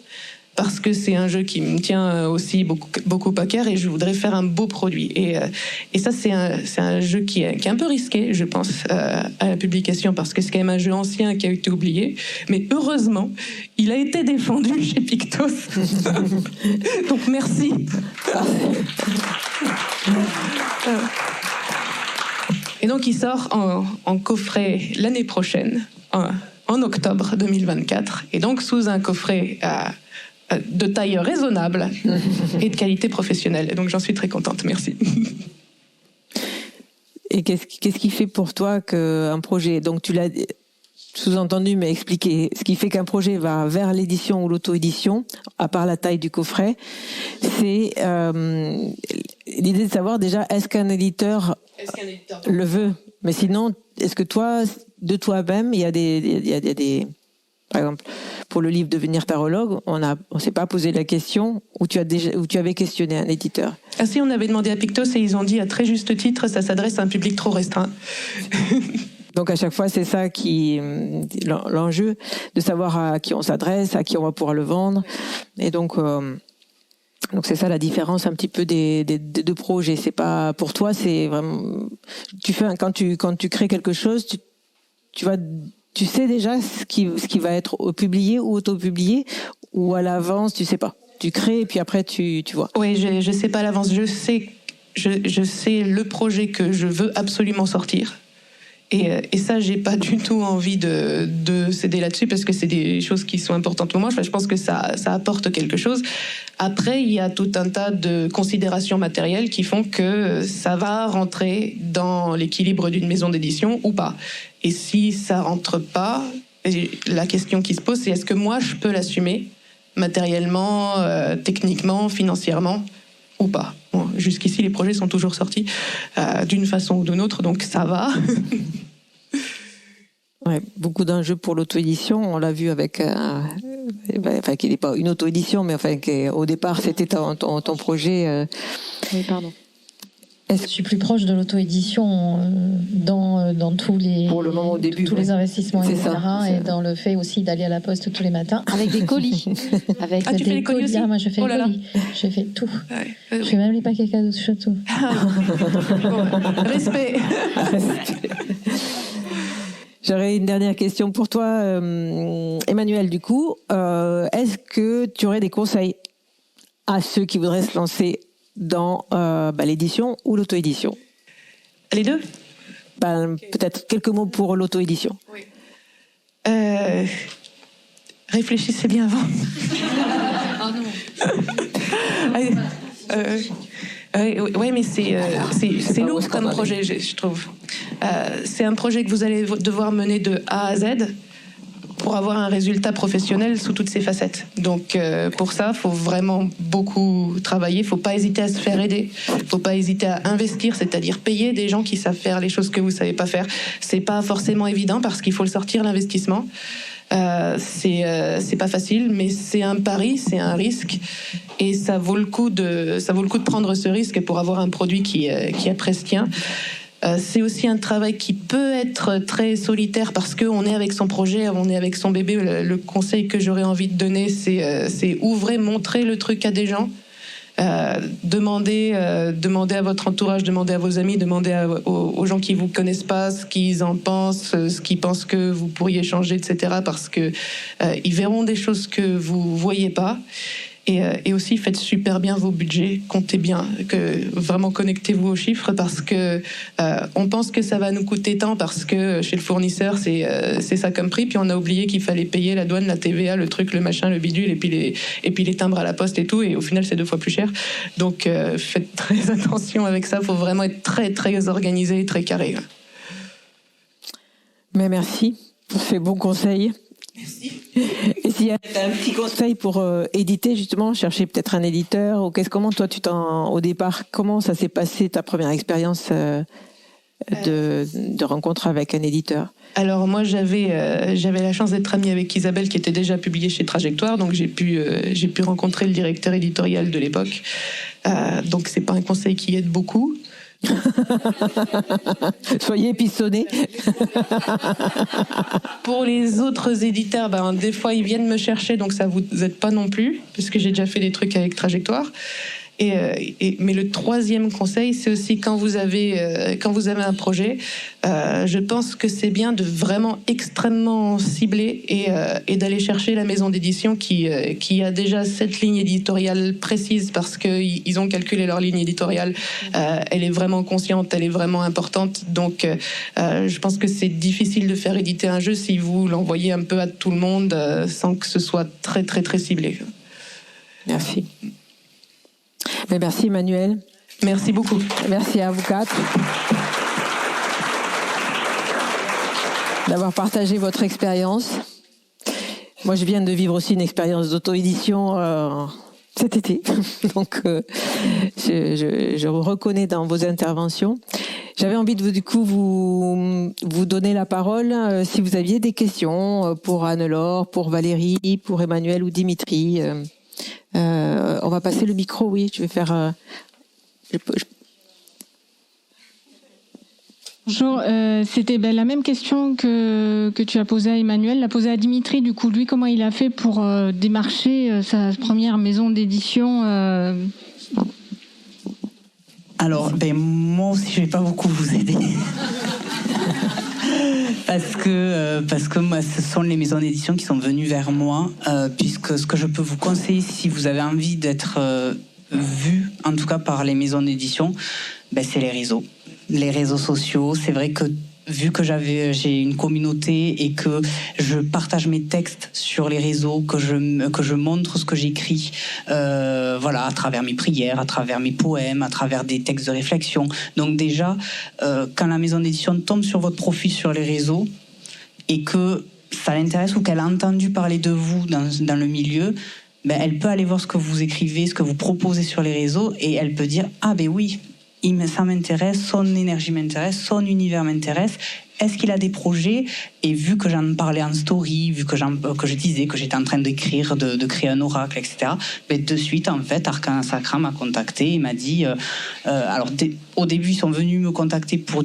parce que c'est un jeu qui me tient aussi beaucoup à cœur et je voudrais faire un beau produit. Et ça, c'est un jeu qui est un peu risqué, je pense, à la publication, parce que c'est quand même un jeu ancien qui a été oublié. Mais heureusement, il a été défendu chez Pictos. Donc merci. Et donc il sort en coffret l'année prochaine, en octobre 2024. Et donc sous un coffret de taille raisonnable et de qualité professionnelle. Et donc j'en suis très contente, merci. Et qu'est-ce qui fait pour toi qu'un projet, donc tu l'as sous-entendu mais expliqué, ce qui fait qu'un projet va vers l'édition ou l'auto-édition, à part la taille du coffret, c'est l'idée de savoir déjà est-ce qu'un éditeur le veut, mais sinon est-ce que toi, de toi-même, il y a des par exemple, pour le livre Devenir tarologue, on s'est pas posé la question où tu avais questionné un éditeur. Ah si, on avait demandé à Pictos et ils ont dit à très juste titre, ça s'adresse à un public trop restreint. Donc à chaque fois, c'est ça qui l'enjeu, de savoir à qui on s'adresse, à qui on va pouvoir le vendre. Et donc c'est ça la différence un petit peu des deux projets. C'est pas pour toi, c'est vraiment quand tu crées quelque chose, tu sais déjà ce qui va être publié ou auto-publié, ou à l'avance, tu sais pas. Tu crées et puis après tu vois. Oui, je sais pas à l'avance. Je sais le projet que je veux absolument sortir. Et ça, j'ai pas du tout envie de céder là-dessus parce que c'est des choses qui sont importantes pour moi. Je pense que ça apporte quelque chose. Après, il y a tout un tas de considérations matérielles qui font que ça va rentrer dans l'équilibre d'une maison d'édition ou pas. Et si ça rentre pas, la question qui se pose, c'est est-ce que moi, je peux l'assumer matériellement, techniquement, financièrement ou pas. Bon, jusqu'ici, les projets sont toujours sortis d'une façon ou d'une autre, donc ça va. Ouais, beaucoup d'enjeux pour l'auto-édition. On l'a vu avec, qui n'est pas une auto-édition, mais au départ, c'était ton projet. Oui, pardon. Je suis plus proche de l'auto-édition dans tous les, pour le moment, au début, tous les investissements, c'est etc. ça. Et dans le fait aussi d'aller à la poste tous les matins avec des colis. Avec tu fais les colis aussi? Moi, je fais les colis. Je fais tout. Je fais même les paquets cadeaux de château. Respect. J'aurais une dernière question pour toi, Emmanuel, du coup. Est-ce que tu aurais des conseils à ceux qui voudraient se lancer dans l'édition ou l'auto-édition? Les deux? Peut-être quelques mots pour l'auto-édition. Oui. Réfléchissez bien avant. Oui, mais c'est lourd comme projet, je trouve. C'est un projet que vous allez devoir mener de A à Z pour avoir un résultat professionnel sous toutes ses facettes. Donc pour ça, il faut vraiment beaucoup travailler. Il ne faut pas hésiter à se faire aider. Il ne faut pas hésiter à investir, c'est-à-dire payer des gens qui savent faire les choses que vous ne savez pas faire. Ce n'est pas forcément évident parce qu'il faut le sortir, l'investissement. C'est pas facile, mais c'est un pari, c'est un risque, et ça vaut le coup de prendre ce risque pour avoir un produit qui après se tient. C'est aussi un travail qui peut être très solitaire parce qu'on est avec son projet, on est avec son bébé. Le conseil que j'aurais envie de donner, c'est ouvrez, montrez le truc à des gens. Demandez à votre entourage, demandez à vos amis, demandez aux gens qui vous connaissent pas ce qu'ils en pensent, ce qu'ils pensent que vous pourriez changer, etc. Parce que ils verront des choses que vous voyez pas. Et aussi faites super bien vos budgets, comptez bien, vraiment connectez-vous aux chiffres parce que on pense que ça va nous coûter tant parce que chez le fournisseur c'est ça comme prix, puis on a oublié qu'il fallait payer la douane, la TVA, le truc, le machin, le bidule, et puis les timbres à la poste et tout, et au final c'est 2 fois plus cher. Donc faites très attention avec ça, faut vraiment être très très organisé et très carré. Mais merci pour ces bons conseils. Merci. Et s'il y a un petit conseil pour éditer, justement, chercher peut-être un éditeur, ou comment toi au départ, comment ça s'est passé ta première expérience de rencontre avec un éditeur? Alors moi j'avais la chance d'être amie avec Isabelle qui était déjà publiée chez Trajectoire, donc j'ai pu rencontrer le directeur éditorial de l'époque. Donc c'est pas un conseil qui aide beaucoup. Soyez épisonnés. Pour les autres éditeurs, des fois ils viennent me chercher, donc ça vous aide pas non plus, parce que j'ai déjà fait des trucs avec Trajectoire. Mais le troisième conseil, c'est aussi quand vous avez un projet, je pense que c'est bien de vraiment extrêmement cibler et d'aller chercher la maison d'édition qui a déjà cette ligne éditoriale précise parce qu'ils ont calculé leur ligne éditoriale. Elle est vraiment consciente, elle est vraiment importante. Donc, je pense que c'est difficile de faire éditer un jeu si vous l'envoyez un peu à tout le monde sans que ce soit très très très ciblé. Merci. Mais merci Emmanuel. Merci beaucoup. Merci à vous 4 d'avoir partagé votre expérience. Moi, je viens de vivre aussi une expérience d'auto-édition cet été. Donc, je reconnais dans vos interventions. J'avais envie de vous donner la parole si vous aviez des questions pour Anne-Laure, pour Valérie, pour Emmanuel ou Dimitri. On va passer le micro, oui, je vais faire... Bonjour, c'était la même question que tu as posée à Emmanuel, l'a posée à Dimitri. Du coup, lui, comment il a fait pour démarcher sa première maison d'édition Alors, moi aussi, je vais pas beaucoup vous aider. Parce que moi, ce sont les maisons d'édition qui sont venues vers moi, puisque ce que je peux vous conseiller, si vous avez envie d'être vu, en tout cas par les maisons d'édition, c'est les réseaux. Les réseaux sociaux, c'est vrai que vu que j'ai une communauté et que je partage mes textes sur les réseaux, que je montre ce que j'écris, à travers mes prières, à travers mes poèmes, à travers des textes de réflexion. Donc déjà, quand la maison d'édition tombe sur votre profil sur les réseaux et que ça l'intéresse ou qu'elle a entendu parler de vous dans le milieu, elle peut aller voir ce que vous écrivez, ce que vous proposez sur les réseaux, et elle peut dire « Ah oui, ça m'intéresse, son énergie m'intéresse, son univers m'intéresse, est-ce qu'il a des projets? Et vu que j'en parlais en story, vu que je disais que j'étais en train d'écrire, de créer un oracle, etc., ben de suite, en fait, Arcana Sacra m'a contacté et m'a dit... alors, au début, ils sont venus me contacter pour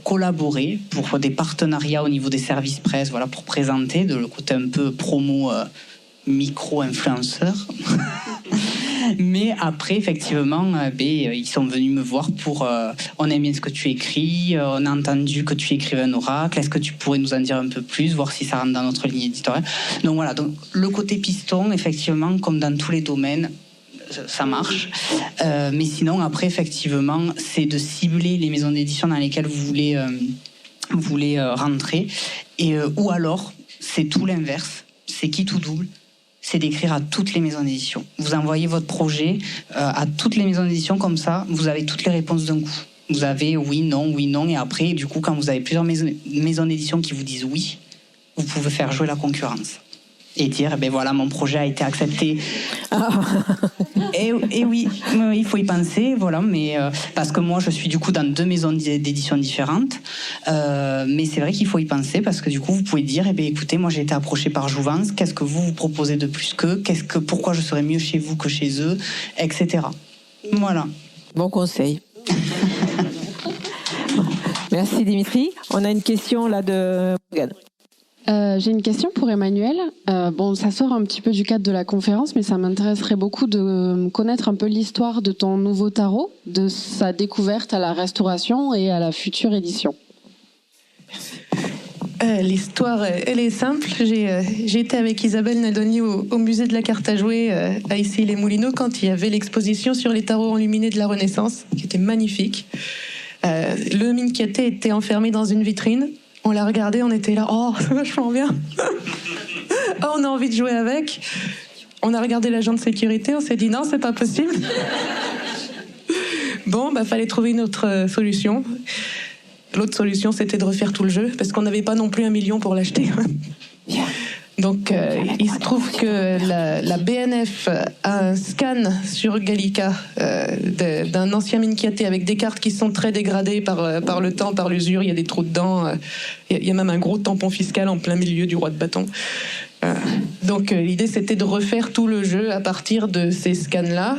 collaborer, pour des partenariats au niveau des services presse, voilà, pour présenter, de le côté un peu promo micro-influenceur. Mais après, effectivement, ils sont venus me voir pour on aime bien ce que tu écris, on a entendu que tu écrivais un oracle, est-ce que tu pourrais nous en dire un peu plus, voir si ça rentre dans notre ligne éditoriale. Donc voilà, donc, le côté piston, effectivement, comme dans tous les domaines, ça marche. Mais sinon, après, effectivement, c'est de cibler les maisons d'édition dans lesquelles vous voulez rentrer. Ou alors, c'est tout l'inverse, c'est qui tout double. C'est d'écrire à toutes les maisons d'édition. Vous envoyez votre projet à toutes les maisons d'édition, comme ça, vous avez toutes les réponses d'un coup. Vous avez oui, non, et après, du coup, quand vous avez plusieurs maisons d'édition qui vous disent oui, vous pouvez faire jouer la concurrence. Et dire, voilà, mon projet a été accepté. Et oui, il faut y penser, voilà, mais parce que moi, je suis du coup dans 2 maisons d'édition différentes, mais c'est vrai qu'il faut y penser, parce que du coup, vous pouvez dire, écoutez, moi, j'ai été approché par Jouvence, qu'est-ce que vous proposez de plus qu'eux, pourquoi je serais mieux chez vous que chez eux, etc. Voilà. Bon conseil. Merci Dimitri. On a une question là de Morgane. J'ai une question pour Emmanuel. Ça sort un petit peu du cadre de la conférence, mais ça m'intéresserait beaucoup de connaître un peu l'histoire de ton nouveau tarot, de sa découverte à la restauration et à la future édition. L'histoire, elle est simple. J'ai été avec Isabelle Nadoni au musée de la carte à jouer à Issy-les-Moulineaux quand il y avait l'exposition sur les tarots enluminés de la Renaissance, qui était magnifique. Le Minchiaté était enfermé dans une vitrine. On l'a regardé, on était là, oh, c'est vachement bien. Oh, on a envie de jouer avec. On a regardé l'agent de sécurité, on s'est dit non, c'est pas possible. Bon, fallait trouver une autre solution. L'autre solution, c'était de refaire tout le jeu, parce qu'on n'avait pas non plus 1 million pour l'acheter. Donc, il se trouve que la BNF a un scan sur Gallica d'un ancien Minchiaté avec des cartes qui sont très dégradées par le temps, par l'usure. Il y a des trous dedans. Il y a même un gros tampon fiscal en plein milieu du roi de bâton. Donc, l'idée, c'était de refaire tout le jeu à partir de ces scans-là.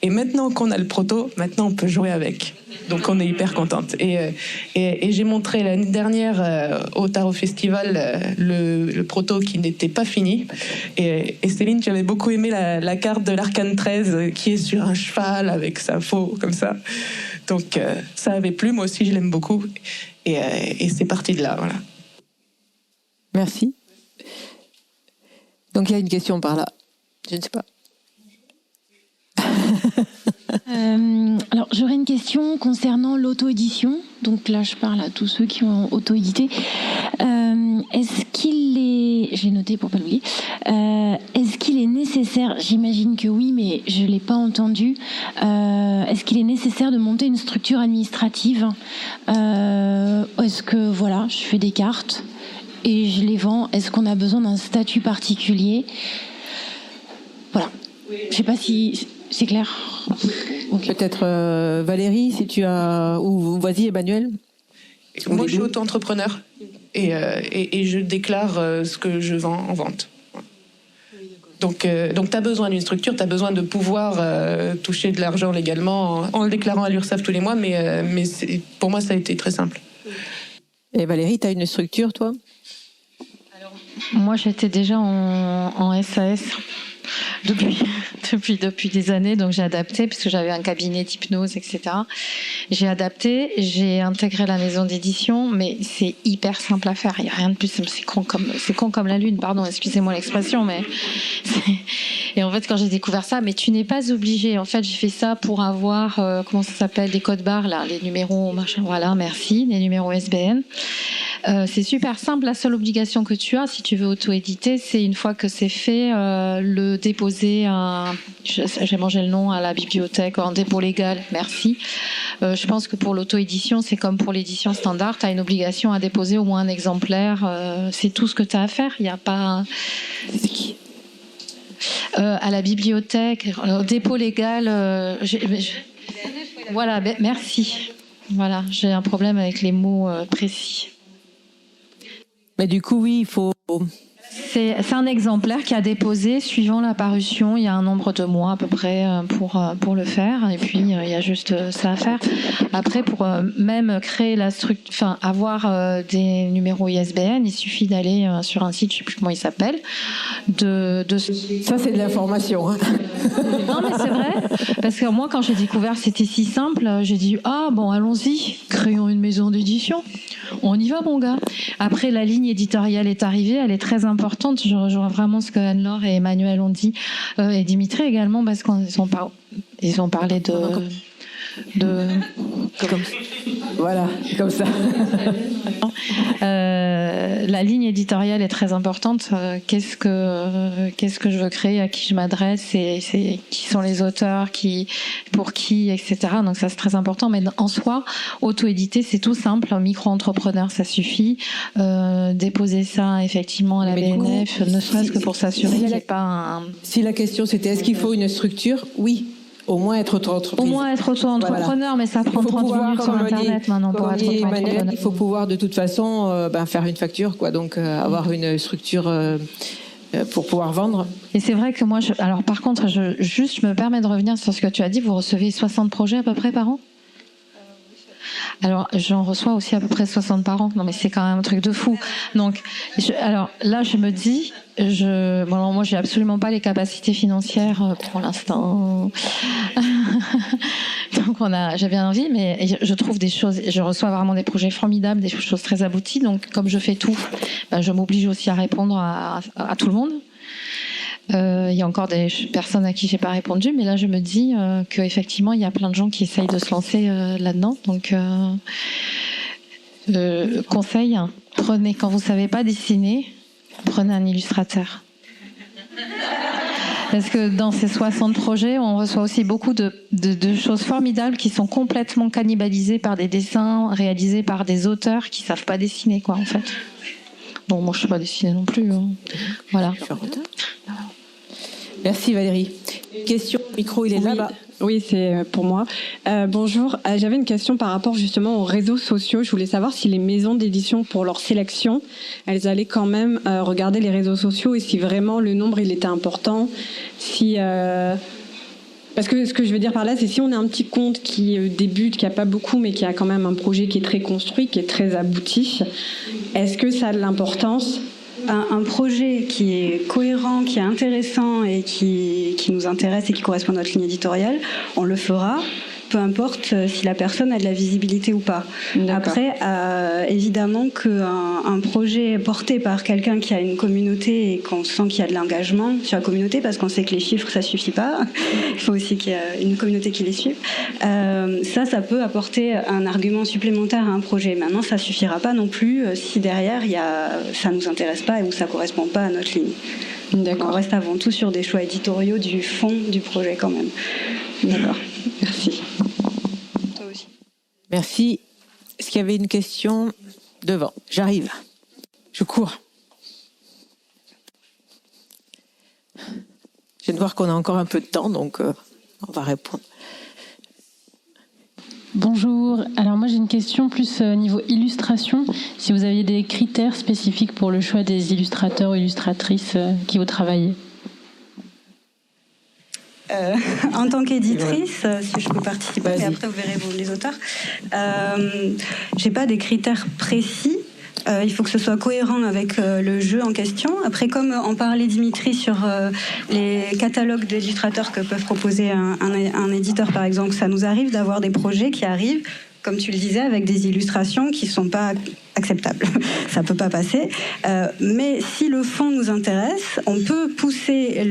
Et maintenant qu'on a le proto, maintenant on peut jouer avec. Donc on est hyper contente. Et j'ai montré l'année dernière au Tarot Festival le proto qui n'était pas fini. Et Céline, j'avais beaucoup aimé la carte de l'Arcane 13 qui est sur un cheval avec sa faux comme ça. Donc ça avait plu, moi aussi je l'aime beaucoup. Et c'est parti de là, voilà. Merci. Donc il y a une question par là. Je ne sais pas. Alors j'aurais une question concernant l'auto-édition. Donc là je parle à tous ceux qui ont auto-édité. Est-ce qu'il est, j'ai noté pour pas l'oublier, est-ce qu'il est nécessaire, j'imagine que oui mais je l'ai pas entendu, est-ce qu'il est nécessaire de monter une structure administrative, est-ce que voilà, je fais des cartes et je les vends, est-ce qu'on a besoin d'un statut particulier? Voilà, je sais pas si c'est clair. Okay. Peut-être Valérie, si tu as... Ou vas-y, Emmanuel. Moi, je suis auto-entrepreneur et je déclare ce que je vends en vente. Donc tu as besoin d'une structure, tu as besoin de pouvoir toucher de l'argent légalement en le déclarant à l'URSSAF tous les mois, mais pour moi, ça a été très simple. Et Valérie, tu as une structure, toi? Alors, moi, j'étais déjà en SAS. Depuis des années, donc j'ai adapté puisque j'avais un cabinet d'hypnose, etc. J'ai adapté, j'ai intégré la maison d'édition, mais c'est hyper simple à faire. Il n'y a rien de plus. C'est con comme la lune, pardon, excusez-moi l'expression, mais et en fait quand j'ai découvert ça, mais tu n'es pas obligé. En fait, j'ai fait ça pour avoir comment ça s'appelle, des codes barres là, les numéros machin. Voilà, merci, les numéros SBN. C'est super simple. La seule obligation que tu as, si tu veux auto-éditer, c'est une fois que c'est fait, le déposer j'ai mangé le nom, à la bibliothèque, en dépôt légal, merci. Je pense que pour l'auto-édition, c'est comme pour l'édition standard, tu as une obligation à déposer au moins un exemplaire. C'est tout ce que tu as à faire. Il n'y a pas... à la bibliothèque, au dépôt légal... Voilà, merci. Voilà, j'ai un problème avec les mots précis. Mais du coup, oui, il faut... C'est un exemplaire qui a déposé, suivant la parution, il y a un nombre de mois à peu près pour le faire, et puis il y a juste ça à faire. Après, pour même créer la structure, enfin avoir des numéros ISBN, il suffit d'aller sur un site, je ne sais plus comment il s'appelle, Ça, c'est de l'information. Hein. Non, mais c'est vrai, parce que moi, quand j'ai découvert c'était si simple, j'ai dit ah bon, allons-y, créons une maison d'édition. On y va, mon gars. Après, la ligne éditoriale est arrivée, elle est très importante. Je rejoins vraiment ce que Anne-Laure et Emmanuel ont dit, et Dimitri également, parce qu'ils ont parlé de... Voilà, comme ça. La ligne éditoriale est très importante. Qu'est-ce que je veux créer, à qui je m'adresse, et qui sont les auteurs, pour qui, etc. Donc ça, c'est très important. Mais en soi, auto-éditer, c'est tout simple. Un micro-entrepreneur, ça suffit. Déposer ça effectivement à la BNF, ne serait-ce que pour s'assurer qu'il n'y ait pas un... Si la question c'était est-ce qu'il faut une structure, oui. Au moins être auto-entreprise. Au moins être auto-entrepreneur, voilà. Mais ça prend 30 minutes sur Internet maintenant pour être auto-entrepreneur. Il faut pouvoir de toute façon faire une facture, quoi. Donc avoir une structure pour pouvoir vendre. Et c'est vrai que moi, alors par contre, je me permets de revenir sur ce que tu as dit. Vous recevez 60 projets à peu près par an ? Alors, j'en reçois aussi à peu près 60 par an. Non, mais c'est quand même un truc de fou. Donc, alors là, je me dis, bon, moi, j'ai absolument pas les capacités financières pour l'instant. Donc, j'avais envie, mais je trouve des choses. Je reçois vraiment des projets formidables, des choses très abouties. Donc, comme je fais tout, je m'oblige aussi à répondre à tout le monde. Il y a encore des personnes à qui j'ai pas répondu, mais là je me dis qu'effectivement il y a plein de gens qui essayent de se lancer là-dedans. Donc conseil, prenez, quand vous savez pas dessiner, prenez un illustrateur. Parce que dans ces 60 projets, on reçoit aussi beaucoup de choses formidables qui sont complètement cannibalisées par des dessins réalisés par des auteurs qui savent pas dessiner, quoi, en fait. Bon, moi je sais pas dessiner non plus. Hein. Voilà. Merci Valérie. Question, le micro, il est là-bas. Oui, c'est pour moi. Bonjour, j'avais une question par rapport justement aux réseaux sociaux. Je voulais savoir si les maisons d'édition, pour leur sélection, elles allaient quand même regarder les réseaux sociaux et si vraiment le nombre il était important. Parce que ce que je veux dire par là, c'est si on a un petit compte qui débute, qui a pas beaucoup, mais qui a quand même un projet qui est très construit, qui est très abouti, est-ce que ça a de l'importance ? Un projet qui est cohérent, qui est intéressant et qui nous intéresse et qui correspond à notre ligne éditoriale, on le fera, peu importe si la personne a de la visibilité ou pas. Après, évidemment qu'un projet porté par quelqu'un qui a une communauté et qu'on sent qu'il y a de l'engagement sur la communauté, parce qu'on sait que les chiffres, ça suffit pas, il faut aussi qu'il y ait une communauté qui les suive, ça peut apporter un argument supplémentaire à un projet. Maintenant, ça suffira pas non plus si derrière, ça nous intéresse pas ou ça correspond pas à notre ligne. D'accord. On reste avant tout sur des choix éditoriaux du fond du projet quand même. D'accord. Merci. Toi aussi. Merci. Est-ce qu'il y avait une question devant ? J'arrive. Je cours. Je viens de voir qu'on a encore un peu de temps, donc on va répondre. Bonjour. Alors moi j'ai une question plus niveau illustration. Si vous aviez des critères spécifiques pour le choix des illustrateurs ou illustratrices qui vous travaillez. En tant qu'éditrice, si je peux participer, et après vous verrez les auteurs, j'ai pas des critères précis. Il faut que ce soit cohérent avec le jeu en question. Après, comme en parlait Dimitri sur les catalogues d'illustrateurs que peuvent proposer un éditeur, par exemple, ça nous arrive d'avoir des projets qui arrivent, comme tu le disais, avec des illustrations qui sont pas acceptable. Ça peut pas passer. Mais si le fond nous intéresse, on peut pousser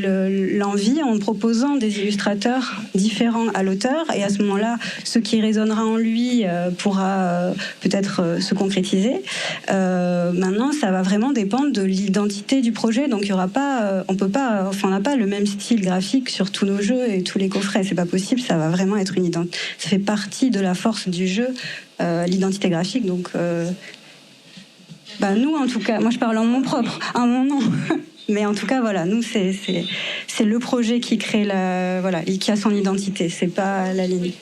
l'envie en proposant des illustrateurs différents à l'auteur, et à ce moment-là, ce qui résonnera en lui pourra peut-être se concrétiser. Maintenant, ça va vraiment dépendre de l'identité du projet. Donc, il y aura pas, on peut pas, enfin, on n'a pas le même style graphique sur tous nos jeux et tous les coffrets. C'est pas possible. Ça va vraiment être une identité. Ça fait partie de la force du jeu, l'identité graphique. Donc nous, en tout cas, moi je parle en mon propre, en mon nom. Mais en tout cas, voilà, nous, c'est le projet qui crée qui a son identité, c'est pas la ligne.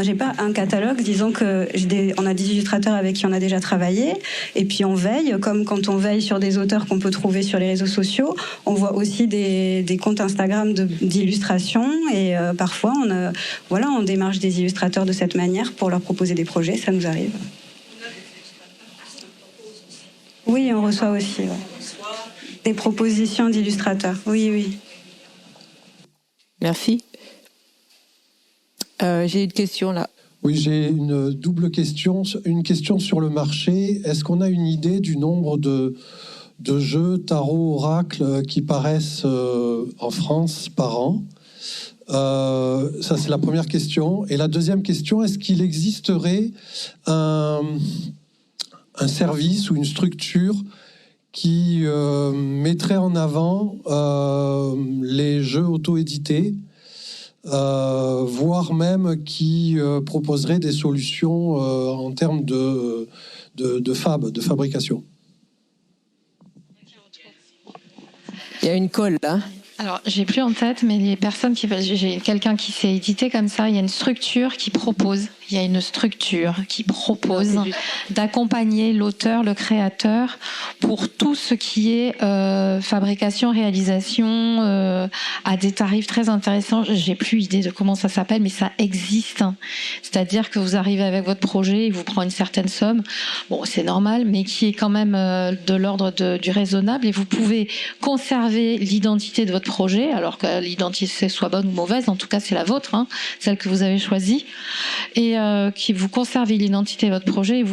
j'ai pas un catalogue. Disons que on a des illustrateurs avec qui on a déjà travaillé, et puis on veille, comme quand on veille sur des auteurs qu'on peut trouver sur les réseaux sociaux. On voit aussi des comptes Instagram d'illustration, et parfois on démarche des illustrateurs de cette manière pour leur proposer des projets. Ça nous arrive. Oui, on reçoit aussi des propositions d'illustrateurs. Oui. Merci. J'ai une question là. Oui, j'ai une double question. Une question sur le marché. Est-ce qu'on a une idée du nombre de jeux tarot oracle qui paraissent en France par an? Ça, c'est la première question. Et la deuxième question, est-ce qu'il existerait un service ou une structure qui mettrait en avant les jeux auto-édités, voire même qui proposerait des solutions en termes de fabrication? Il y a une colle là. Alors, j'ai plus en tête, mais les personnes j'ai quelqu'un qui s'est édité comme ça, il y a une structure qui propose d'accompagner l'auteur, le créateur, pour tout ce qui est fabrication, réalisation, à des tarifs très intéressants. J'ai plus idée de comment ça s'appelle, mais ça existe. C'est-à-dire que vous arrivez avec votre projet, il vous prend une certaine somme. Bon, c'est normal, mais qui est quand même de l'ordre du raisonnable, et vous pouvez conserver l'identité de votre projet, alors que l'identité soit bonne ou mauvaise, en tout cas c'est la vôtre, celle que vous avez choisie, et qui vous conservez l'identité de votre projet, et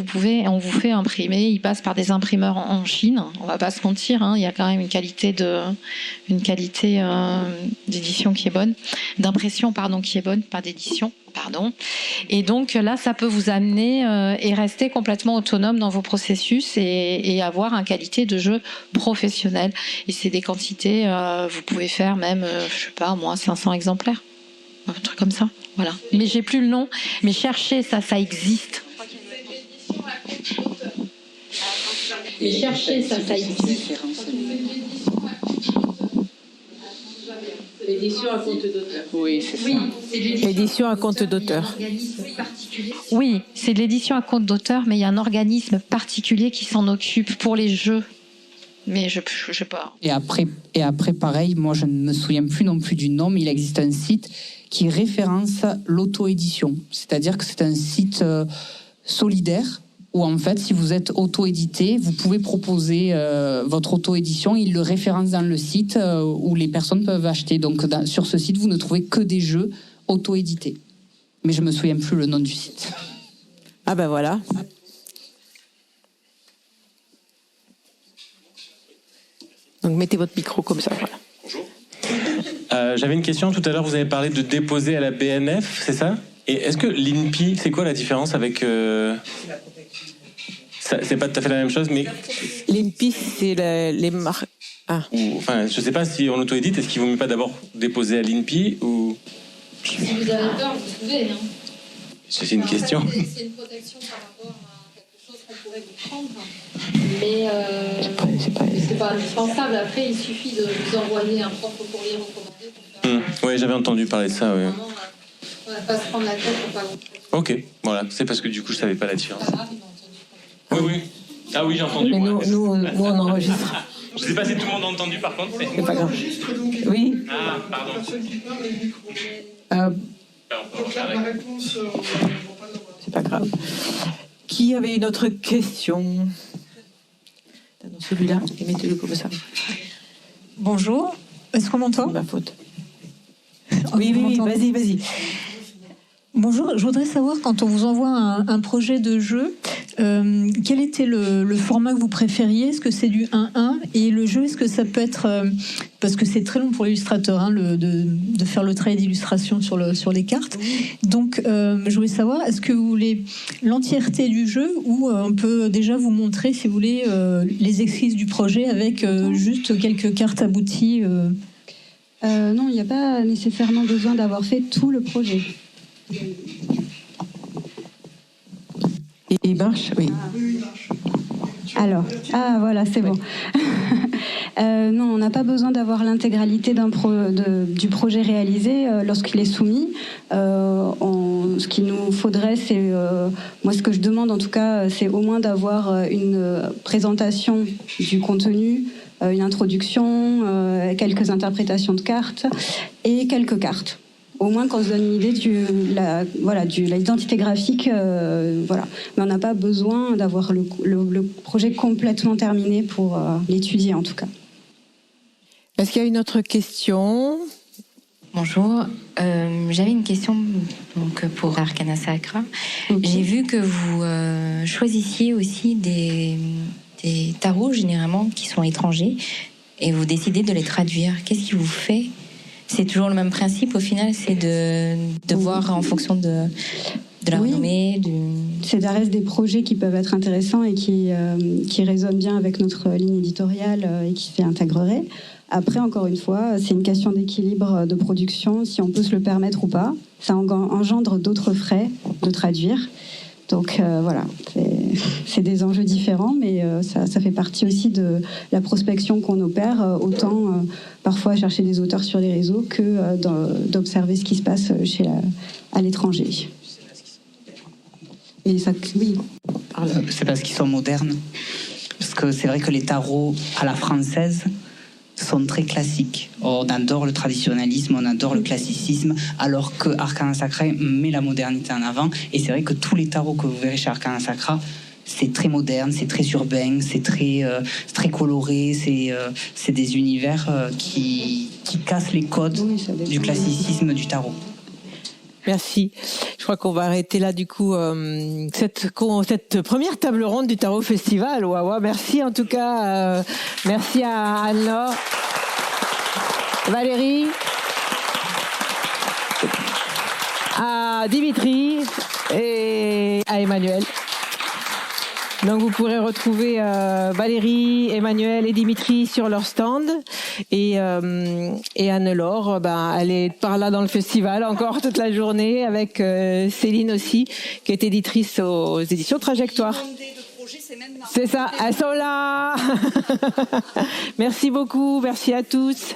on vous fait imprimer. Il passe par des imprimeurs en Chine, on va pas se mentir, il y a quand même une qualité d'édition qui est bonne, d'impression qui est bonne, pas d'édition. Et donc là, ça peut vous amener et rester complètement autonome dans vos processus et avoir une qualité de jeu professionnelle. Et c'est des quantités, vous pouvez faire même, 500 exemplaires, un truc comme ça. Voilà. Mais j'ai plus le nom. Mais cherchez ça existe. L'édition à compte d'auteur. Oui, c'est ça. L'édition à compte d'auteur. Oui, c'est de l'édition à compte d'auteur, mais il y a un organisme particulier qui s'en occupe pour les jeux. Mais je sais pas. Et après, pareil, moi je ne me souviens plus non plus du nom, mais il existe un site qui référence l'auto-édition. C'est-à-dire que c'est un site solidaire, où en fait, si vous êtes auto-édité, vous pouvez proposer votre auto-édition. Il le référence dans le site où les personnes peuvent acheter. Donc sur ce site, vous ne trouvez que des jeux auto-édités. Mais je ne me souviens plus le nom du site. Ah ben voilà. Donc mettez votre micro comme ça. Voilà. Bonjour. J'avais une question tout à l'heure. Vous avez parlé de déposer à la BNF, c'est ça? Et est-ce que l'INPI, c'est quoi la différence avec... C'est pas tout à fait la même chose, mais... L'INPI, c'est les marques... Enfin, je sais pas si on auto-édite, est-ce qu'il vaut mieux pas d'abord déposer à l'INPI ou... Si vous avez peur, vous pouvez. C'est une question. C'est une protection par rapport à quelque chose qu'on pourrait vous prendre. Mais c'est pas indispensable. Après, il suffit de vous envoyer un propre courrier recommandé pour faire... Oui, j'avais entendu parler de ça, oui. On va pas se prendre la tête pour pas grand-chose. Ok, voilà. C'est parce que du coup, je savais pas la différence. Oui. Ah oui, j'ai entendu. Mais nous, on enregistre. Je sais pas si tout le monde a entendu, par contre. C'est pas grave. Oui. Ah, pardon. C'est pas grave. Qui avait une autre question? Dans celui-là, et mettez-le comme ça. Bonjour. Est-ce qu'on m'entend? Ma faute. Oui, vas-y. Bonjour, je voudrais savoir, quand on vous envoie un projet de jeu, quel était le format que vous préfériez? Est-ce que c'est du 1-1? Et le jeu, est-ce que ça peut être... parce que c'est très long pour l'illustrateur de faire le travail d'illustration sur les cartes. Donc, je voulais savoir, est-ce que vous voulez l'entièreté du jeu, ou on peut déjà vous montrer, si vous voulez, les esquisses du projet avec juste quelques cartes abouties Non, il n'y a pas nécessairement besoin d'avoir fait tout le projet. Il marche, oui. Alors, voilà, c'est bon. Non, on n'a pas besoin d'avoir l'intégralité du projet réalisé lorsqu'il est soumis. Ce qu'il nous faudrait, c'est, moi ce que je demande en tout cas, c'est au moins d'avoir une présentation du contenu, une introduction, quelques interprétations de cartes et quelques cartes. Au moins qu'on se donne une idée de l'identité graphique. Voilà. Mais on n'a pas besoin d'avoir le projet complètement terminé pour l'étudier en tout cas. Est-ce qu'il y a une autre question ? Bonjour, j'avais une question donc, pour Arcana Sacra. J'ai vu que vous choisissiez aussi des tarots généralement qui sont étrangers et vous décidez de les traduire. Qu'est-ce qui vous fait ? C'est toujours le même principe au final, c'est de voir en fonction de la renommée. Ça reste des projets qui peuvent être intéressants et qui résonnent bien avec notre ligne éditoriale et qui s'y intégreraient. Après, encore une fois, c'est une question d'équilibre de production, si on peut se le permettre ou pas. Ça engendre d'autres frais de traduire. Donc voilà, c'est des enjeux différents, mais ça fait partie aussi de la prospection qu'on opère, autant parfois chercher des auteurs sur les réseaux que d'observer ce qui se passe à l'étranger. Et ça, oui. C'est parce qu'ils sont modernes. Parce que c'est vrai que les tarots à la française sont très classiques. On adore le traditionnalisme, on adore le classicisme, alors que Arcana Sacra met la modernité en avant. Et c'est vrai que tous les tarots que vous verrez chez Arcana Sacra, c'est très moderne, c'est très urbain, c'est très coloré, c'est des univers qui cassent les codes du classicisme du tarot. Merci. Je crois qu'on va arrêter là du coup cette première table ronde du Tarot Festival. Waouh, merci en tout cas. Merci à Anne-Laure, Valérie, à Dimitri et à Emmanuel. Donc vous pourrez retrouver Valérie, Emmanuel et Dimitri sur leur stand et Anne-Laure, elle est par là dans le festival encore toute la journée avec Céline aussi qui est éditrice aux éditions Trajectoire. C'est ça, elles sont là. Merci beaucoup, merci à tous.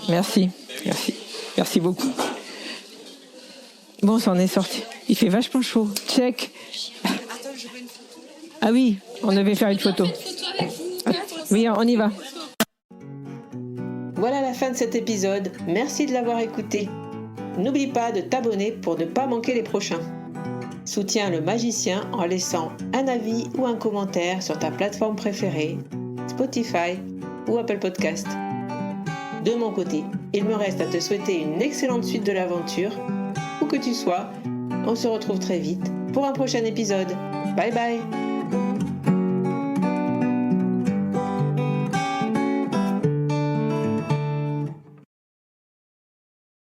Merci beaucoup. Bon, ça en est sorti. Il fait vachement chaud. Check. Ah oui, on devait faire une photo. Oui, on y va. Voilà la fin de cet épisode. Merci de l'avoir écouté. N'oublie pas de t'abonner pour ne pas manquer les prochains. Soutiens le magicien en laissant un avis ou un commentaire sur ta plateforme préférée, Spotify ou Apple Podcast. De mon côté, il me reste à te souhaiter une excellente suite de l'aventure. Où que tu sois, on se retrouve très vite pour un prochain épisode. Bye bye!